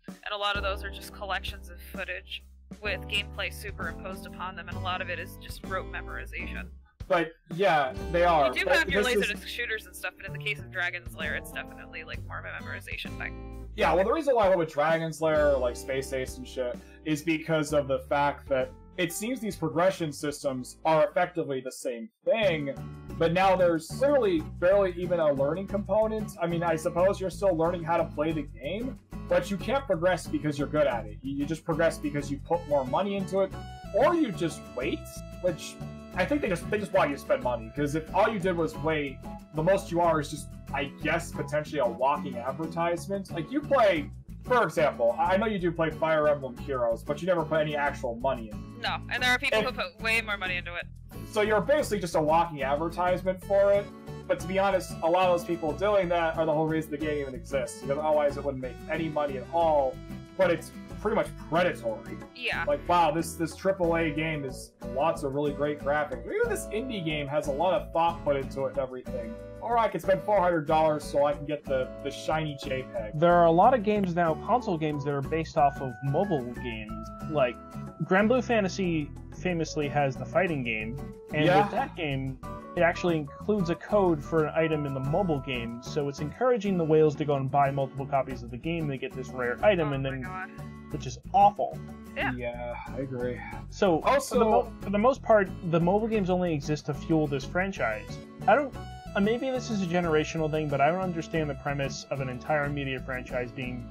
S3: and a lot of those are just collections of footage with gameplay superimposed upon them, and a lot of it is just rote memorization.
S1: But, yeah, they are.
S3: You do
S1: But
S3: have your
S1: this is-
S3: Laserdisc shooters and stuff, but in the case of Dragon's Lair, it's definitely, like, more of a memorization thing.
S1: Yeah, well, the reason why I went with Dragon's Lair, like Space Ace and shit, is because of the fact that it seems these progression systems are effectively the same thing, but now there's clearly barely even a learning component. I mean, I suppose you're still learning how to play the game, but you can't progress because you're good at it. You just progress because you put more money into it, or you just wait, which I think they just want you to spend money, because if all you did was wait, the most you are is just, I guess, potentially a walking advertisement. Like, you play, for example, I know you do play Fire Emblem Heroes, but you never put any actual money in it.
S3: No, and there are people who put way more money into it.
S1: So you're basically just a walking advertisement for it, but to be honest, a lot of those people doing that are the whole reason the game even exists, because otherwise it wouldn't make any money at all, but it's pretty much predatory.
S3: Yeah.
S1: Like, wow, this AAA game is lots of really great graphics. Even this indie game has a lot of thought put into it and everything. Or I could spend $400 so I can get the shiny JPEG.
S2: There are a lot of games now, console games, that are based off of mobile games. Like, Grand Blue Fantasy famously has the fighting game, and
S1: Yeah.
S2: with that game, it actually includes a code for an item in the mobile game, so it's encouraging the whales to go and buy multiple copies of the game to get this rare item,
S3: Oh
S2: and
S3: my
S2: then,
S3: god.
S2: which is awful.
S3: Yeah.
S1: I agree.
S2: So,
S1: Also-
S2: for the most part, the mobile games only exist to fuel this franchise. I don't... maybe this is a generational thing, but I don't understand the premise of an entire media franchise being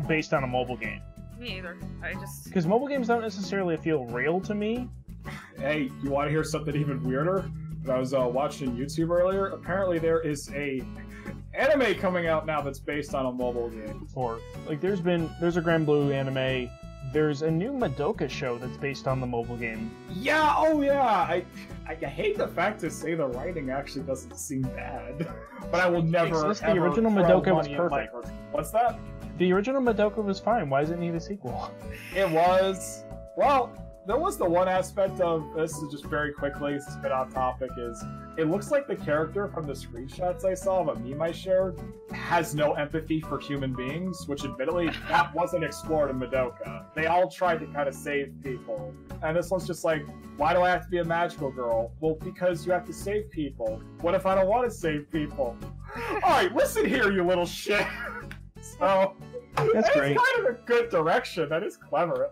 S2: based on a mobile game.
S3: Me either. I just...
S2: Because mobile games don't necessarily feel real to me.
S1: Hey, you want to hear something even weirder? When I was watching YouTube earlier, apparently there is a anime coming out now that's based on a mobile game.
S2: Or, like, there's a Grand Blue anime. There's a new Madoka show that's based on the mobile game.
S1: Yeah, oh yeah! I hate the fact to say the writing actually doesn't seem bad, but I will never,
S2: It's just the
S1: ever
S2: original
S1: throw
S2: Madoka was
S1: money at
S2: perfect.
S1: Microsoft. What's that?
S2: The original Madoka was fine. Why does it need a sequel?
S1: It was... Well, there was the one aspect of... This is just very quickly, it's a bit off topic, is... It looks like the character from the screenshots I saw of a meme I shared has no empathy for human beings, which admittedly, that wasn't explored in Madoka. They all tried to kind of save people. And this one's just like, why do I have to be a magical girl? Well, because you have to save people. What if I don't want to save people? Alright, listen here, you little shit. So,
S2: That's great.
S1: It's kind of a good direction. That is clever.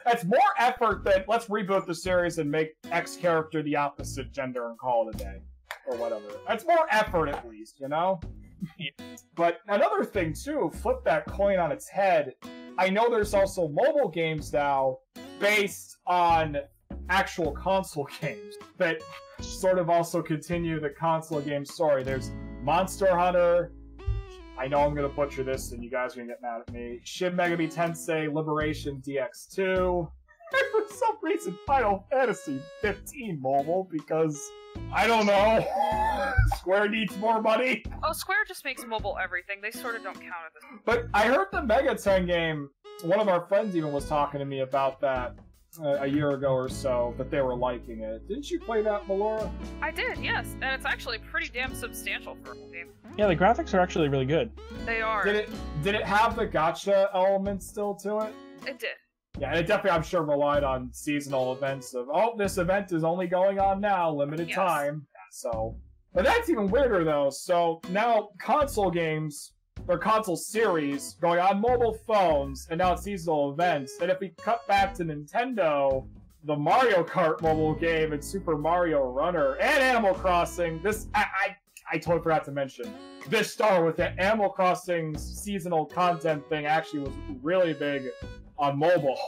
S1: That's more effort than let's reboot the series and make X character the opposite gender and call it a day. Or whatever. That's more effort, at least, you know? But another thing, too, flip that coin on its head. I know there's also mobile games now based on actual console games that sort of also continue the console game story. There's Monster Hunter. I know I'm going to butcher this and you guys are going to get mad at me. Shin Megami Tensei Liberation DX2. And for some reason, Final Fantasy 15 mobile because, I don't know, Square needs more money.
S3: Oh, Square just makes mobile everything. They sort of don't count at this point.
S1: But I heard the Megaten game, one of our friends even was talking to me about that a year ago or so, that they were liking it. Didn't you play that, Melora?
S3: I did, yes. And it's actually pretty damn substantial for a game.
S2: Yeah, the graphics are actually really good.
S3: They are.
S1: Did it have the gacha element still to it?
S3: It did.
S1: Yeah, and it definitely, I'm sure, relied on seasonal events of, oh, this event is only going on now, limited
S3: Yes.
S1: time. So, but that's even weirder, though. So now console games, or console series, going on mobile phones, and now it's seasonal events. And if we cut back to Nintendo, the Mario Kart mobile game and Super Mario Runner and Animal Crossing, I totally forgot to mention. This star with the Animal Crossing seasonal content thing actually was really big on mobile.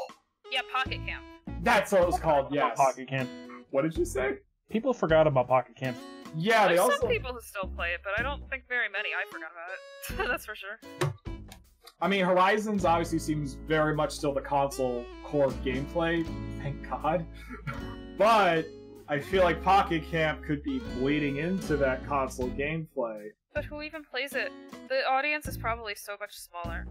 S3: Yeah, Pocket Camp.
S1: That's what it was called, yes.
S2: Pocket Camp.
S1: What did you say?
S2: People forgot about Pocket Camp.
S1: Yeah, they
S3: There's
S1: also...
S3: some people who still play it, but I don't think very many. I forgot about it. That's for sure.
S1: I mean, Horizons obviously seems very much still the console core gameplay, thank God. But I feel like Pocket Camp could be bleeding into that console gameplay.
S3: But who even plays it? The audience is probably so much smaller.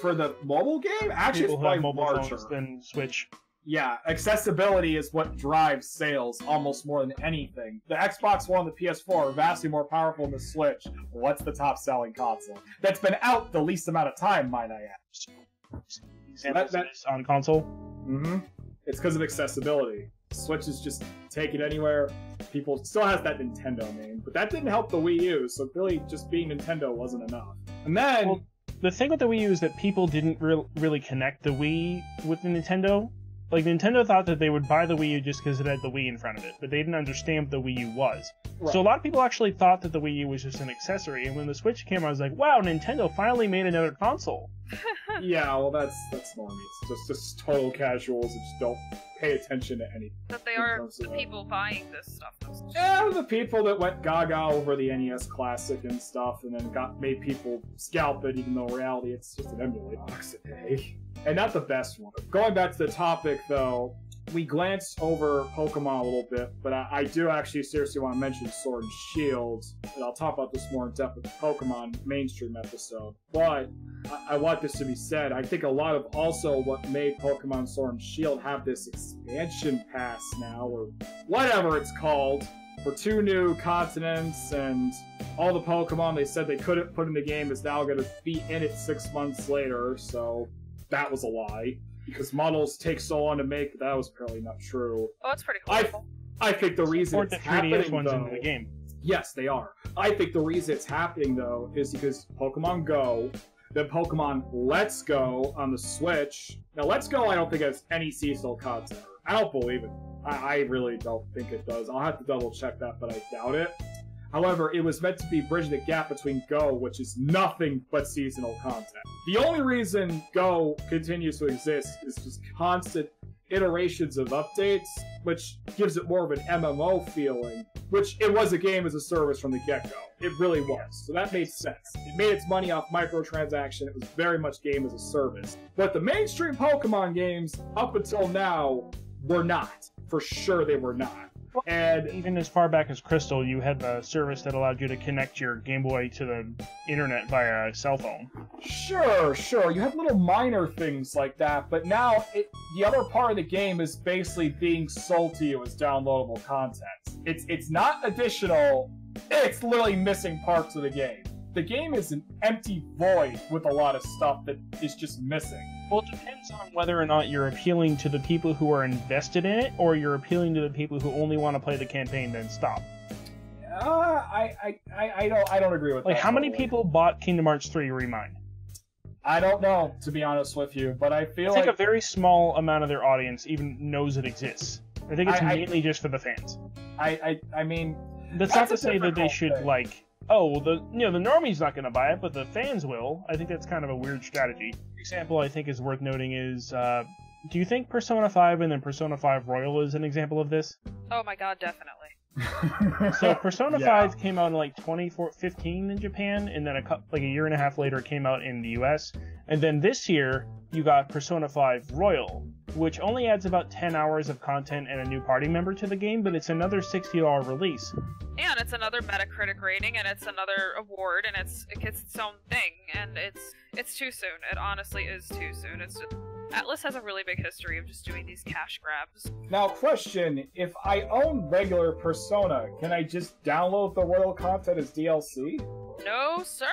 S1: For the mobile game, actually
S2: People
S1: it's
S2: who have
S1: probably
S2: mobile
S1: larger.
S2: phones than Switch.
S1: Yeah, accessibility is what drives sales almost more than anything. The Xbox One and the PS4 are vastly more powerful than the Switch. What's the top-selling console? That's been out the least amount of time, might I add.
S2: Examples of this on console.
S1: Mm-hmm. It's because of accessibility. Switch is just take it anywhere. People still has that Nintendo name, but that didn't help the Wii U, so really just being Nintendo wasn't enough. And then...
S2: Well, the thing with the Wii U is that people didn't really connect the Wii with the Nintendo. Like, Nintendo thought that they would buy the Wii U just because it had the Wii in front of it, but they didn't understand what the Wii U was.
S1: Right.
S2: So a lot of people actually thought that the Wii U was just an accessory, and when the Switch came out, I was like, wow, Nintendo finally made another console.
S1: Yeah, well, that's normies. Just total casuals that just don't pay attention to anything.
S3: That they are the people buying this stuff.
S1: Yeah, the people that went gaga over the NES Classic and stuff, and then made people scalp it, even though in reality it's just an emulator box a day. And not the best one. Going back to the topic, though, we glanced over Pokemon a little bit, but I do actually seriously want to mention Sword and Shield, and I'll talk about this more in depth with the Pokemon mainstream episode. But I want this to be said. I think a lot of also what made Pokemon Sword and Shield have this expansion pass now, or whatever it's called, for 2 new continents, and all the Pokemon they said they couldn't put in the game is now going to be in it 6 months later, so that was a lie. Because models take so long to make, that was apparently not true.
S3: Oh, that's pretty cool.
S1: I think the reason
S2: Support
S1: it's
S2: the 3DS
S1: happening,
S2: ones
S1: though,
S2: into the game.
S1: yes, they are. I think the reason it's happening, though, is because Pokemon Go, then Pokemon Let's Go on the Switch. Now, Let's Go, I don't think has any seasonal content. I don't believe it. I really don't think it does. I'll have to double check that, but I doubt it. However, it was meant to be bridging the gap between Go, which is nothing but seasonal content. The only reason Go continues to exist is just constant iterations of updates, which gives it more of an MMO feeling, which it was a game as a service from the get-go. It really was. So that made sense. It made its money off microtransaction. It was very much game as a service. But the mainstream Pokemon games, up until now, were not. For sure they were not. And
S2: even as far back as Crystal, you had a service that allowed you to connect your Game Boy to the internet via a cell phone.
S1: Sure. You have little minor things like that, but now the other part of the game is basically being sold to you as downloadable content. It's not additional, it's literally missing parts of the game. The game is an empty void with a lot of stuff that is just missing.
S2: Well, it depends on whether or not you're appealing to the people who are invested in it, or you're appealing to the people who only want to play the campaign, then stop.
S1: I don't agree with that.
S2: Like, how many
S1: totally.
S2: people bought Kingdom Hearts 3 Remind?
S1: I don't know, to be honest with you, but I feel
S2: I think
S1: like
S2: a very small amount of their audience even knows it exists. I think it's mainly just for the fans.
S1: I mean,
S2: That's not to
S1: a
S2: say that they
S1: difficult
S2: should
S1: thing.
S2: like, oh, the normie's not going to buy it, but the fans will. I think that's kind of a weird strategy. Example I think is worth noting is, do you think Persona 5 and then Persona 5 Royal is an example of this?
S3: Oh my god, definitely.
S2: So Persona
S1: Yeah.
S2: 5 came out in like 2015 in Japan, and then a year and a half later it came out in the US. And then this year you got Persona 5 Royal, which only adds about 10 hours of content and a new party member to the game, but it's another $60 release.
S3: And it's another Metacritic rating, and it's another award, and it gets its own thing, and it's too soon. It honestly is too soon. It's just, Atlas has a really big history of just doing these cash grabs.
S1: Now, question: if I own regular Persona, can I just download the Royal content as DLC?
S3: No, sir.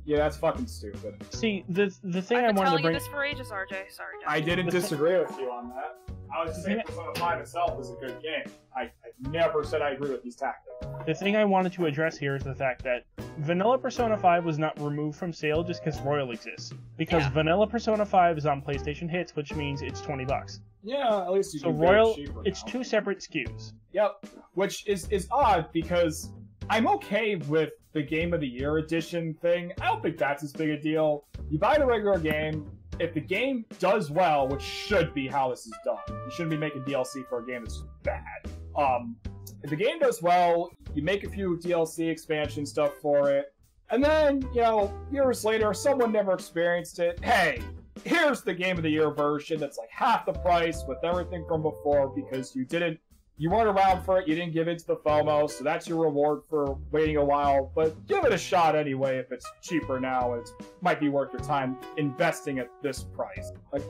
S1: Yeah, that's fucking stupid.
S2: See, the thing I
S3: I've been
S2: wanted to
S3: telling you
S2: bring...
S3: this for ages, RJ. Sorry, Dad.
S1: I didn't disagree with you on that. I was just saying Persona 5 itself is a good game. I never said I agree with these tactics.
S2: The thing I wanted to address here is the fact that Vanilla Persona 5 was not removed from sale just because Royal exists. Because
S3: Yeah.
S2: Vanilla Persona 5 is on PlayStation Hits, which means it's $20.
S1: Yeah, at least you
S2: So
S1: can get it
S2: Royal,
S1: cheaper
S2: it's
S1: now.
S2: two separate SKUs.
S1: Yep, which is odd because I'm okay with the Game of the Year edition thing. I don't think that's as big a deal. You buy the regular game. If the game does well, which should be how this is done, you shouldn't be making DLC for a game that's bad. If the game does well, you make a few DLC expansion stuff for it, and then, years later, someone never experienced it. Hey, here's the Game of the Year version that's like half the price with everything from before because you weren't around for it, you didn't give in to the FOMO, so that's your reward for waiting a while, but give it a shot anyway if it's cheaper now, it might be worth your time investing at this price. Like,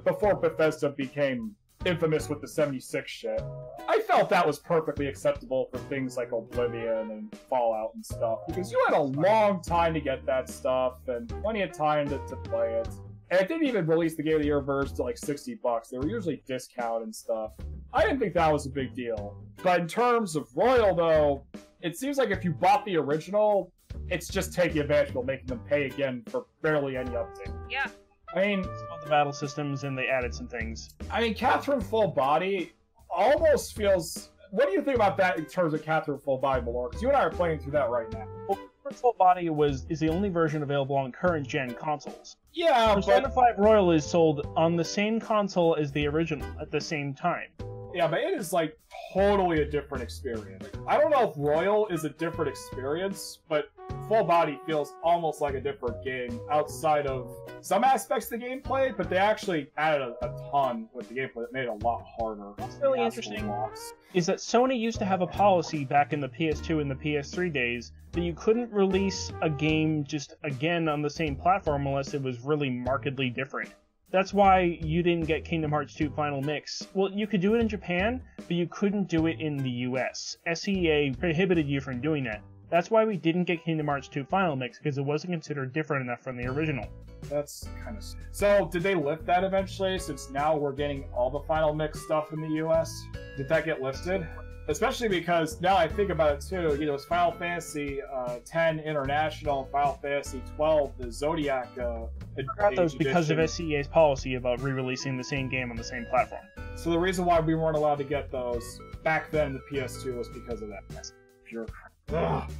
S1: before Bethesda became infamous with the 76 shit, I felt that was perfectly acceptable for things like Oblivion and Fallout and stuff, because you had a long time to get that stuff, and plenty of time to play it. And it didn't even release the Game of the Year version to like $60. They were usually discounted and stuff. I didn't think that was a big deal. But in terms of Royal, though, it seems like if you bought the original, it's just taking advantage of making them pay again for barely any update.
S3: Yeah.
S1: I mean,
S2: The battle systems, and they added some things.
S1: Catherine Full Body almost feels... What do you think about that in terms of Catherine Full Body, Melora? Because you and I are playing through that right now.
S2: Well, Full Body is the only version available on current-gen consoles.
S1: Yeah,
S2: Persona
S1: but...
S2: 5 Royal is sold on the same console as the original at the same time.
S1: Yeah, but it is, like, totally a different experience. I don't know if Royal is a different experience, but Full Body feels almost like a different game outside of some aspects of the gameplay, but they actually added a ton with the gameplay that made it a lot harder.
S2: What's really
S1: The
S2: interesting
S1: actual blocks.
S2: is that Sony used to have a policy back in the PS2 and the PS3 days that you couldn't release a game just again on the same platform unless it was really markedly different. That's why you didn't get Kingdom Hearts 2 Final Mix. Well, you could do it in Japan, but you couldn't do it in the US. SEA prohibited you from doing that. That's why we didn't get Kingdom Hearts 2 Final Mix, because it wasn't considered different enough from the original.
S1: That's kind of... So, did they lift that eventually, since now we're getting all the Final Mix stuff in the US? Did that get lifted? Especially because, now I think about it too, it's Final Fantasy X International, Final Fantasy 12, the Zodiac
S2: I forgot those because
S1: edition.
S2: of SEA's policy about re-releasing the same game on the same platform.
S1: So the reason why we weren't allowed to get those back then, the PS2, was because of that. That's pure crap.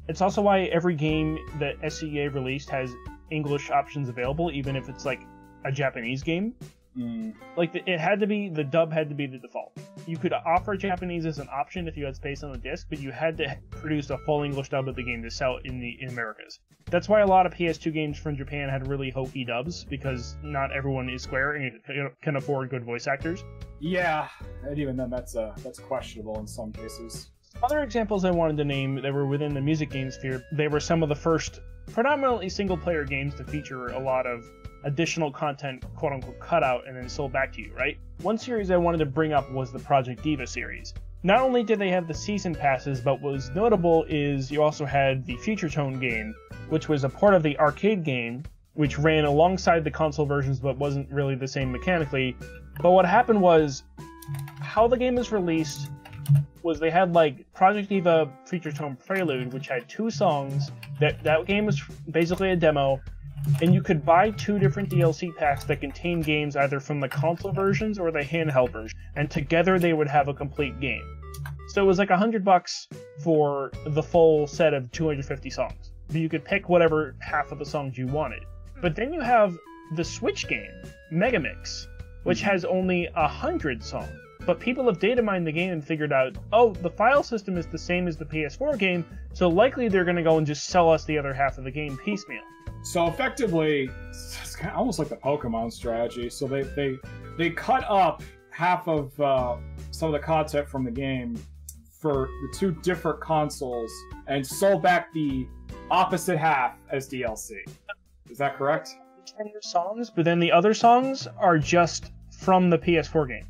S2: It's also why every game that SEA released has English options available, even if it's like a Japanese game. Like, the dub had to be the default. You could offer Japanese as an option if you had space on the disc, but you had to produce a full English dub of the game to sell in Americas. That's why a lot of PS2 games from Japan had really hokey dubs, because not everyone is Square and can afford good voice actors.
S1: Yeah, and even then, that's questionable in some cases.
S2: Other examples I wanted to name that were within the music game sphere, they were some of the first predominantly single-player games to feature a lot of additional content, quote-unquote, cut out and then sold back to you, right? One series I wanted to bring up was the Project Diva series. Not only did they have the season passes, but what was notable is you also had the Future Tone game, which was a port of the arcade game, which ran alongside the console versions but wasn't really the same mechanically. But what happened was, how the game was released was they had like Project Diva Feature Tone Prelude, which had 2 songs. That game was basically a demo, and you could buy 2 different DLC packs that contain games either from the console versions or the handheld version, and together they would have a complete game. So it was like $100 for the full set of 250 songs. But you could pick whatever half of the songs you wanted. But then you have the Switch game, Megamix, which has only 100 songs. But people have data mined the game and figured out, oh, the file system is the same as the PS4 game, so likely they're going to go and just sell us the other half of the game piecemeal.
S1: So effectively, it's kind of almost like the Pokemon strategy. So they cut up half of some of the content from the game for the 2 different consoles and sold back the opposite half as DLC. Is that correct?
S2: 10 songs, but then the other songs are just from the PS4 game.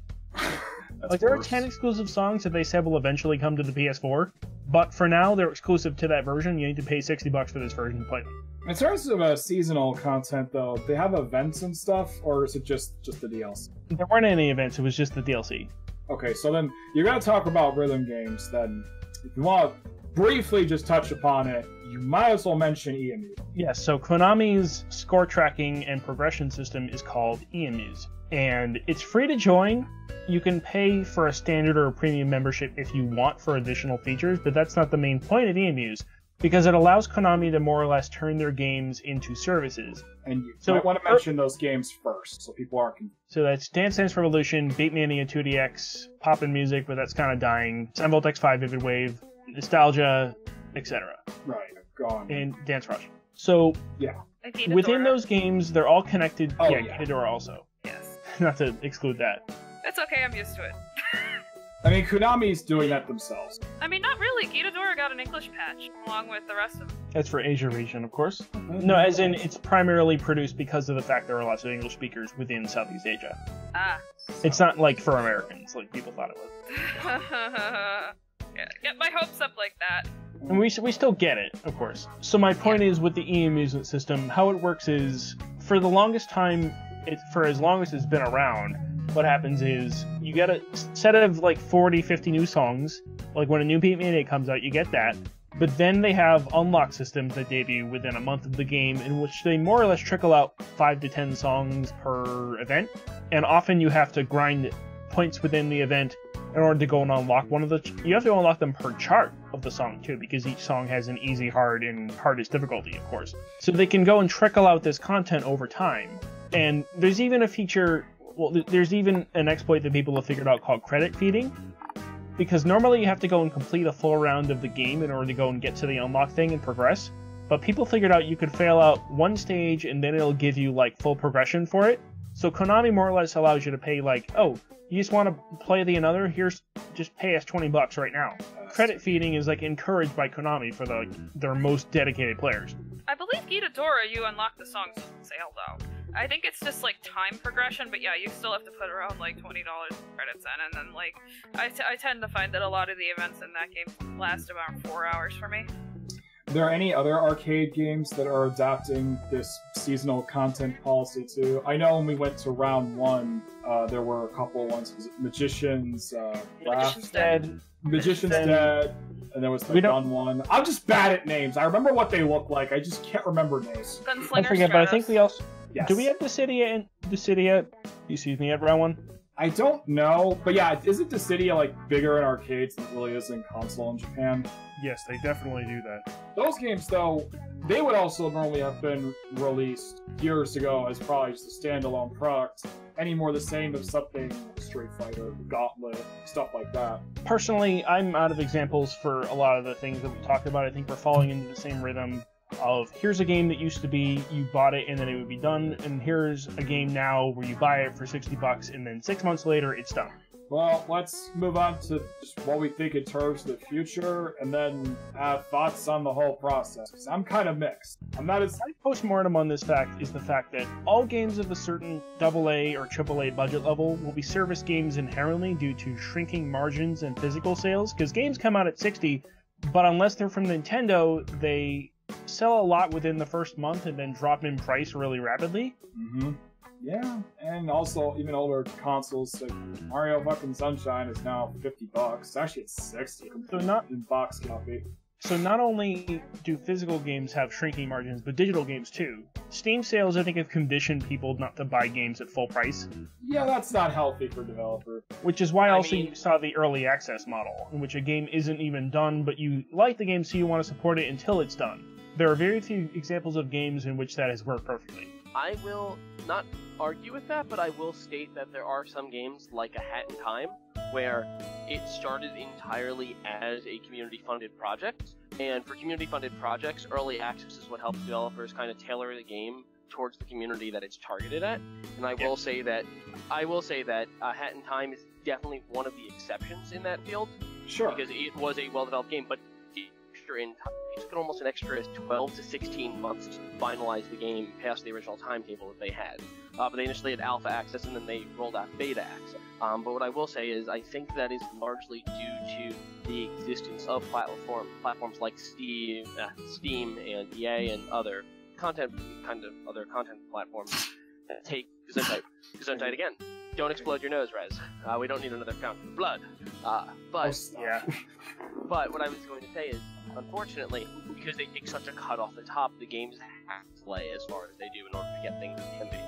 S2: Like, there are 10 exclusive songs that they said will eventually come to the PS4, but for now they're exclusive to that version. You need to pay $60 for this version to play them.
S1: In terms of seasonal content, though, they have events and stuff, or is it just the DLC?
S2: There weren't any events, it was just the DLC.
S1: Okay, so then you're going to talk about rhythm games, then if you want to briefly just touch upon it, you might as well mention EMU.
S2: Yes, so Konami's score tracking and progression system is called EMUs, and it's free to join. You can pay for a standard or a premium membership if you want for additional features, but that's not the main point of EMUs, because it allows Konami to more or less turn their games into services.
S1: And you might want to mention those games first, so people aren't confused.
S2: So that's Dance Dance Revolution, Beatmania 2DX, Poppin' Music, but that's kind of dying, 7volt X5 Vivid Wave, Nostalgia, etc.
S1: Right, gone.
S2: And Dance Rush. So,
S1: yeah.
S2: Within those games, they're all connected.
S1: Oh,
S2: yeah,
S1: yeah.
S2: Gitadora also.
S3: Yes.
S2: Not to exclude that.
S3: It's okay, I'm used to it.
S1: I mean, Konami's doing that themselves.
S3: I mean, not really. Gitadora got an English patch, along with the rest of them.
S2: That's for Asia region, of course. No, as in, it's primarily produced because of the fact there are lots of English speakers within Southeast Asia.
S3: Ah.
S2: It's not like for Americans, like people thought it was.
S3: Yeah, get my hopes up like that.
S2: And we still get it, of course. So my point is, with the e-amusement system, how it works is, for the longest time, for as long as it's been around, what happens is, you get a set of like 40, 50 new songs. Like when a new Beatmania comes out, you get that. But then they have unlock systems that debut within a month of the game, in which they more or less trickle out 5 to 10 songs per event. And often you have to grind points within the event in order to go and unlock one of the... You have to unlock them per chart of the song, too, because each song has an easy, hard, and hardest difficulty, of course. So they can go and trickle out this content over time. And there's even a feature... Well, there's even an exploit that people have figured out called credit feeding. Because normally you have to go and complete a full round of the game in order to go and get to the unlock thing and progress. But people figured out you could fail out one stage and then it'll give you, like, full progression for it. So Konami more or less allows you to pay, like, oh, you just want to play the another? Just pay us $20 right now. Credit feeding is, like, encouraged by Konami for their most dedicated players.
S3: I believe Gitadora, you unlock the songs on sale, though. I think it's just, like, time progression, but yeah, you still have to put around, like, $20 credits in, and then, like, I tend to find that a lot of the events in that game last about 4 hours for me.
S1: Are there any other arcade games that are adopting this seasonal content policy too? I know when we went to round 1, there were a couple ones. Was it Magician's
S3: Dead.
S1: Magician's Dead, and there was the gun one. I'm just bad at names. I remember what they look like. I just can't remember names.
S3: Gunslinger
S2: I forget, but I think we also...
S1: Yes.
S2: Do we have Dissidia at round 1?
S1: I don't know, but yeah, isn't Dissidia like bigger in arcades than it really is in console in Japan?
S2: Yes, they definitely do that.
S1: Those games, though, they would also normally have been released years ago as probably just a standalone product. Any more the same as something Street Fighter, Gauntlet, stuff like that.
S2: Personally, I'm out of examples for a lot of the things that we talked about. I think we're falling into the same rhythm of here's a game that used to be you bought it and then it would be done, and here's a game now where you buy it for $60 and then 6 months later it's done.
S1: Well, let's move on to just what we think in terms of the future, and then have thoughts on the whole process. 'Cause I'm kind of mixed. I'm not as...
S2: My post-mortem on this fact is the fact that all games of a certain AA or AAA budget level will be service games inherently due to shrinking margins and physical sales, because games come out at $60, but unless they're from Nintendo, they sell a lot within the first month and then drop in price really rapidly.
S1: Mm-hmm. Yeah, and also even older consoles like Mario fucking Sunshine is now $50. Actually, it's 60
S2: So not
S1: in box copy.
S2: So not only do physical games have shrinking margins, but digital games too. Steam sales, I think, have conditioned people not to buy games at full price.
S1: Yeah, that's not healthy for developers.
S2: Which is why you saw the early access model, in which a game isn't even done, but you like the game so you want to support it until it's done. There are very few examples of games in which that has worked perfectly.
S4: I will not argue with that, but I will state that there are some games, like A Hat in Time, where it started entirely as a community-funded project, and for community-funded projects, early access is what helps developers kind of tailor the game towards the community that it's targeted at. And I will say that A Hat in Time is definitely one of the exceptions in that field.
S1: Sure.
S4: Because it was a well-developed game, but it took almost an extra 12 to 16 months to finalize the game past the original timetable that they had. But they initially had alpha access, and then they rolled out beta access. But what I will say is, I think that is largely due to the existence of platforms like Steam and EA and other content platforms that take Gesundheit again. Don't explode your nose, Rez. We don't need another fountain of blood. But what I was going to say is, unfortunately, because they take such a cut off the top, the games have to play as far as they do in order to get things that can be.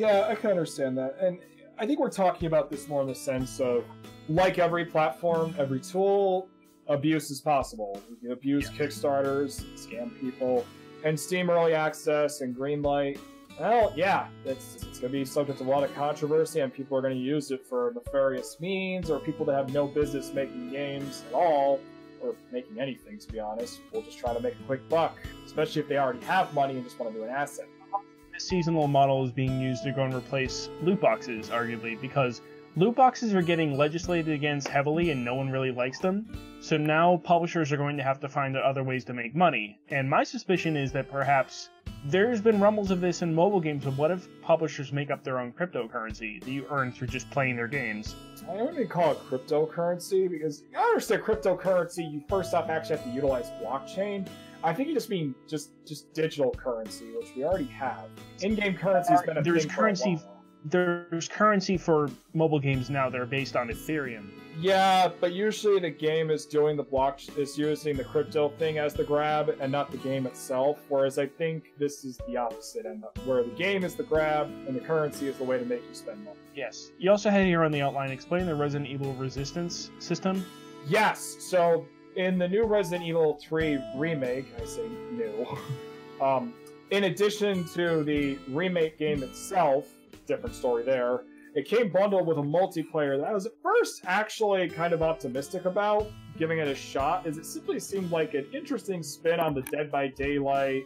S1: Yeah, I can understand that. And I think we're talking about this more in the sense of, like every platform, every tool, abuse is possible. You can abuse Kickstarters, scam people, and Steam Early Access and Greenlight. Well, yeah, it's going to be subject to a lot of controversy, and people are going to use it for nefarious means, or people that have no business making games at all, or making anything, to be honest. Will just try to make a quick buck, especially if they already have money and just want to do an asset.
S2: This seasonal model is being used to go and replace loot boxes, arguably, because loot boxes are getting legislated against heavily and no one really likes them. So now publishers are going to have to find other ways to make money. And my suspicion is that perhaps there's been rumbles of this in mobile games, but what if publishers make up their own cryptocurrency that you earn through just playing their games?
S1: I don't even call it cryptocurrency, because I understand cryptocurrency, you first off actually have to utilize blockchain. I think you just mean just digital currency, which we already have. In-game currency has been a thing for a while.
S2: There's currency for mobile games now that are based on Ethereum.
S1: Yeah, but usually the game is doing is using the crypto thing as the grab and not the game itself. Whereas I think this is the opposite end, where the game is the grab and the currency is the way to make you spend money.
S2: Yes. You also had here on the outline explain the Resident Evil resistance system.
S1: Yes. So in the new Resident Evil 3 remake, I say new, in addition to the remake game itself, different story there, it came bundled with a multiplayer that I was at first actually kind of optimistic about giving it a shot, as it simply seemed like an interesting spin on the Dead by Daylight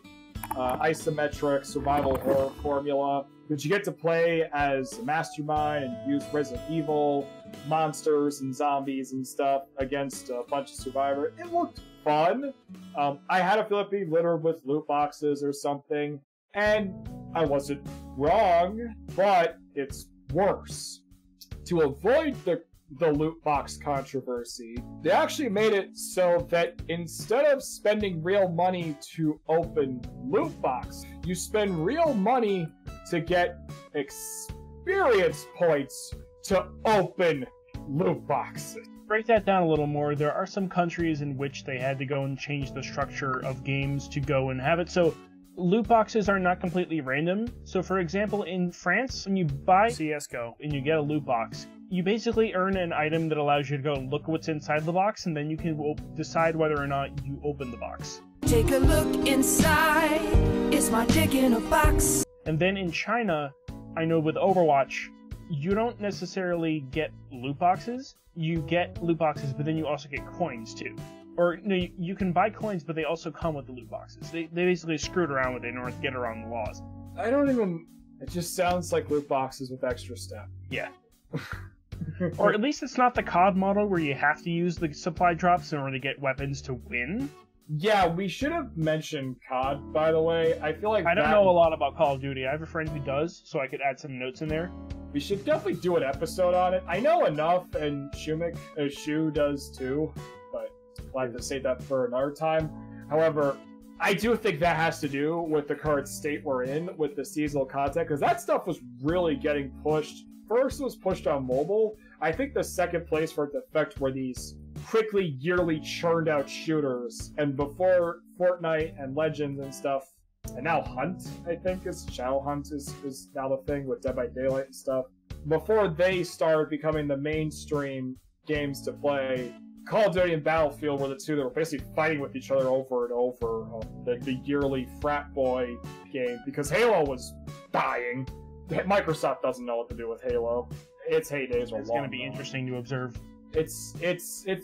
S1: isometric survival horror formula. But you get to play as a mastermind and use Resident Evil monsters and zombies and stuff against a bunch of survivors. It looked fun. I had a feeling it'd be littered with loot boxes or something, and I wasn't wrong, but it's worse. To avoid the loot box controversy, they actually made it so that instead of spending real money to open loot box, you spend real money to get experience points to open loot boxes.
S2: Break that down a little more. There are some countries in which they had to go and change the structure of games to go and have it so loot boxes are not completely random. So for example, in France, when you buy CSGO and you get a loot box, you basically earn an item that allows you to go and look what's inside the box, and then you can decide whether or not you open the box.
S5: Take a look inside, is my dick in a box?
S2: And then in China, I know with Overwatch, you don't necessarily get loot boxes. You get loot boxes, but then you also get coins too. Or no, you can buy coins, but they also come with the loot boxes. They basically screwed around with it in order to get around the laws.
S1: It just sounds like loot boxes with extra stuff.
S2: Yeah. Or at least it's not the COD model where you have to use the supply drops in order to get weapons to win.
S1: Yeah, we should have mentioned COD, by the way. I feel like
S2: I don't know a lot about Call of Duty. I have a friend who does, so I could add some notes in there.
S1: We should definitely do an episode on it. I know enough, and Shu does too, but I'd like to save that for another time. However, I do think that has to do with the current state we're in with the seasonal content, because that stuff was really getting pushed. First it was pushed on mobile. I think the second place for DeftBeck were these quickly, yearly churned out shooters. And before Fortnite and Legends and stuff, and now Hunt, I think, Shadow Hunt is now the thing with Dead by Daylight and stuff. Before they started becoming the mainstream games to play, Call of Duty and Battlefield were the two that were basically fighting with each other over and over. The yearly frat boy game, because Halo was dying. Microsoft doesn't know what to do with Halo. Its heydays are long.
S2: It's going to be interesting to observe.
S1: It's.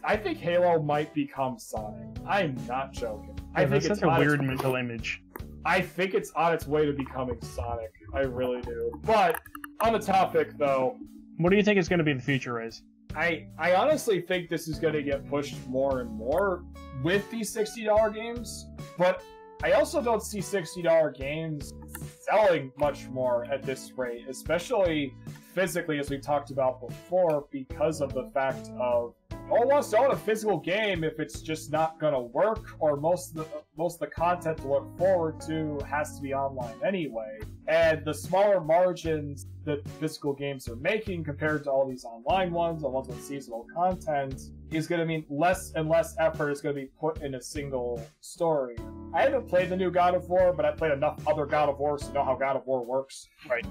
S1: I think Halo might become Sonic. I'm not joking.
S2: Yeah,
S1: I think
S2: that's
S1: it's
S2: such a weird mental image.
S1: I think it's on its way to becoming Sonic. I really do. But on the topic, though,
S2: what do you think is going to be the future, Riz?
S1: I honestly think this is going to get pushed more and more with these $60 games, but I also don't see $60 games selling much more at this rate, especially physically, as we talked about before, because of the fact of no one wants to own a physical game if it's just not going to work, or most of the content to look forward to has to be online anyway. And the smaller margins that physical games are making compared to all these online ones, the ones with seasonal content, is going to mean less and less effort is going to be put in a single story. I haven't played the new God of War, but I played enough other God of Wars to know how God of War works. Right.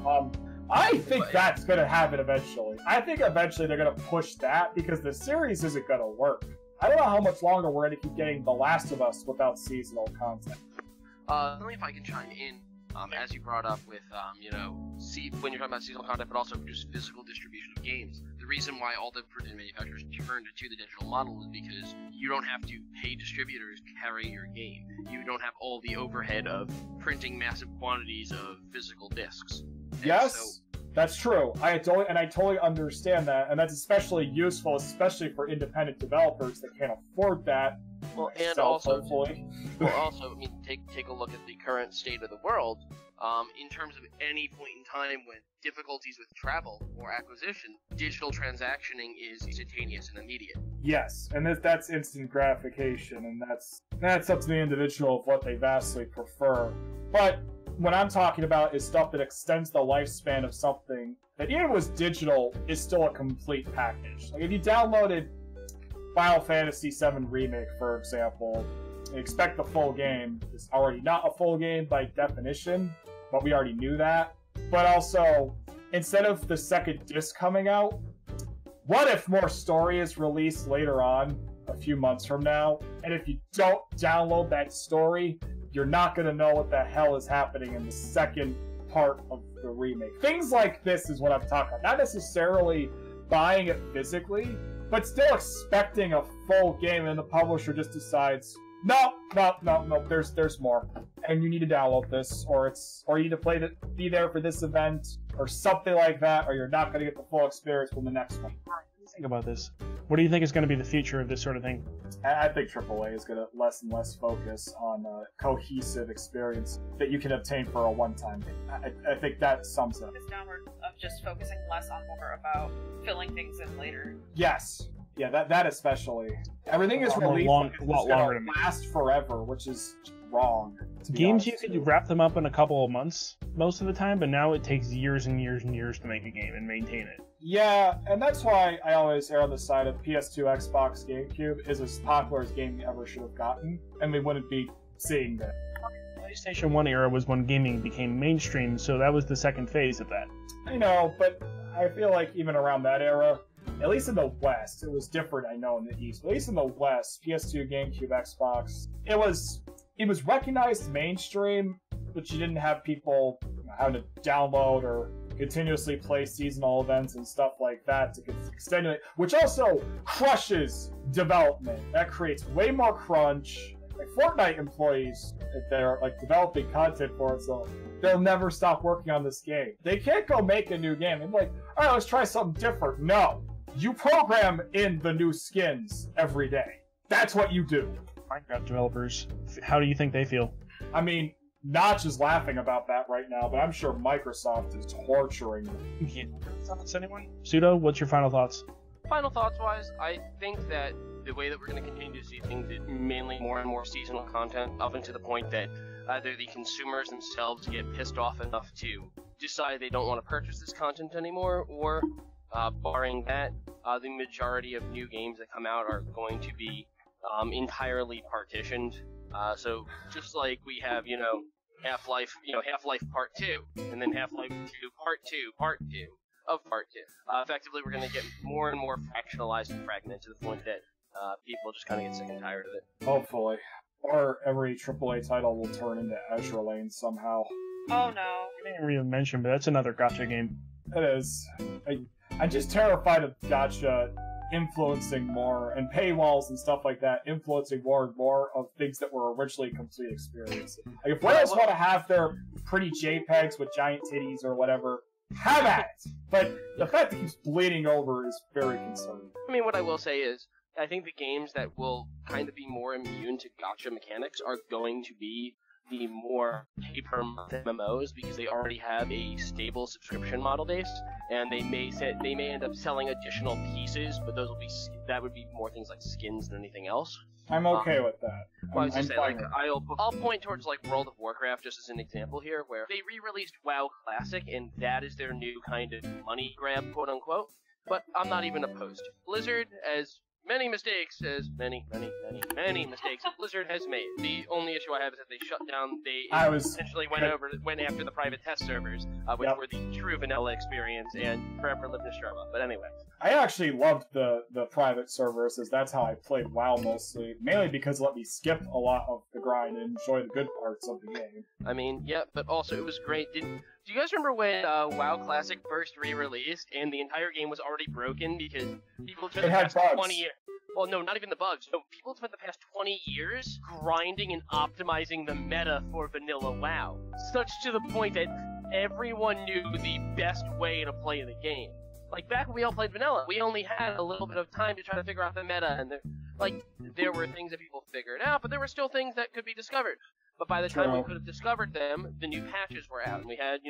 S1: I think that's going to happen eventually. I think eventually they're going to push that because the series isn't going to work. I don't know how much longer we're going to keep getting The Last of Us without seasonal content.
S4: Only if I can chime in, as you brought up with, when you're talking about seasonal content, but also just physical distribution of games. The reason why all the printed manufacturers turned to the digital model is because you don't have to pay distributors to carry your game. You don't have all the overhead of printing massive quantities of physical discs.
S1: Yes, that's true. I totally understand that, and that's especially useful, especially for independent developers that can't afford that.
S4: Well, and also, I mean, take a look at the current state of the world. In terms of any point in time when difficulties with travel or acquisition, digital transactioning is instantaneous and immediate.
S1: Yes, and that's instant gratification, and that's up to the individual of what they vastly prefer. But what I'm talking about is stuff that extends the lifespan of something that even was digital is still a complete package. Like if you downloaded Final Fantasy VII Remake, for example, and expect the full game, it's already not a full game by definition, but we already knew that. But also, instead of the second disc coming out, what if more story is released later on, a few months from now, and if you don't download that story, you're not going to know what the hell is happening in the second part of the remake. Things like this is what I'm talking about. Not necessarily buying it physically, but still expecting a full game, and the publisher just decides, no, there's more. And you need to download this, or you need to be there for this event, or something like that, or you're not going to get the full experience from the next one.
S2: Think about this. What do you think is going to be the future of this sort of thing?
S1: I think AAA is going to less and less focus on a cohesive experience that you can obtain for a one-time game. I think that sums it up.
S3: It's downward of just focusing less on more about filling things in later.
S1: Yes. Yeah, that especially. Everything is released to last forever, which is wrong.
S2: Games, you could wrap them up in a couple of months most of the time, but now it takes years and years and years to make a game and maintain it.
S1: Yeah, and that's why I always err on the side of PS2, Xbox, GameCube is as popular as gaming ever should have gotten, and we wouldn't be seeing that.
S2: PlayStation 1 era was when gaming became mainstream, so that was the second phase of that.
S1: I know, but I feel like even around that era, at least in the West, it was different, I know, in the East, but at least in the West, PS2, GameCube, Xbox, it was recognized mainstream, but you didn't have people having to download or continuously play seasonal events and stuff like that to extend it, which also crushes development. That creates way more crunch. Like Fortnite employees, if they're like developing content for it, so they'll never stop working on this game. They can't go make a new game and be like, all right, let's try something different. No, you program in the new skins every day. That's what you do.
S2: Minecraft developers, how do you think they feel?
S1: I mean, Notch is laughing about that right now, but I'm sure Microsoft is torturing them.
S2: Anyone? Sudo, what's your final thoughts?
S4: Final thoughts-wise, I think that the way that we're going to continue to see things is mainly more and more seasonal content, up to the point that either the consumers themselves get pissed off enough to decide they don't want to purchase this content anymore, or, barring that, the majority of new games that come out are going to be entirely partitioned. So just like we have, Half-Life Part 2, and then Half-Life 2 Part 2, Part 2 of Part 2. Effectively, we're going to get more and more fractionalized and fragmented to the point that people just kind of get sick and tired of it.
S1: Hopefully. Or every AAA title will turn into Azure Lane somehow.
S3: Oh no.
S2: I didn't even mention, but that's another gacha game.
S1: It is. I'm just terrified of gacha influencing more, and paywalls and stuff like that influencing more and more of things that were originally complete experiences. Like, if players want to have their pretty JPEGs with giant titties or whatever, have at it! But the fact that it keeps bleeding over is very concerning.
S4: I mean, what I will say is, I think the games that will kind of be more immune to gacha mechanics are going to be the more pay-per-month MMOs, because they already have a stable subscription model base, and they may end up selling additional pieces, but that would be more things like skins than anything else.
S1: I'm okay with that.
S4: Well, I was just saying, I'll point towards like World of Warcraft just as an example here, where they re-released WoW Classic, and that is their new kind of money grab, quote unquote. But I'm not even opposed. Blizzard, as many mistakes Blizzard has made. The only issue I have is that they shut down. They essentially went after the private test servers, which were the true vanilla experience, and forever lived Nostromo. But anyway,
S1: I actually loved the private servers, as that's how I played WoW mostly, mainly because it let me skip a lot of the grind and enjoy the good parts of the game.
S4: I mean, yeah, but also it was great. Do you guys remember when WoW Classic first re-released and the entire game was already broken because people spent the past 20 years... Well, no, not even the bugs. No, people spent the past 20 years grinding and optimizing the meta for vanilla WoW. Such to the point that everyone knew the best way to play the game. Like, back when we all played vanilla, we only had a little bit of time to try to figure out the meta, and there were things that people figured out, but there were still things that could be discovered. But by the time we could have discovered them, the new patches were out, and we had,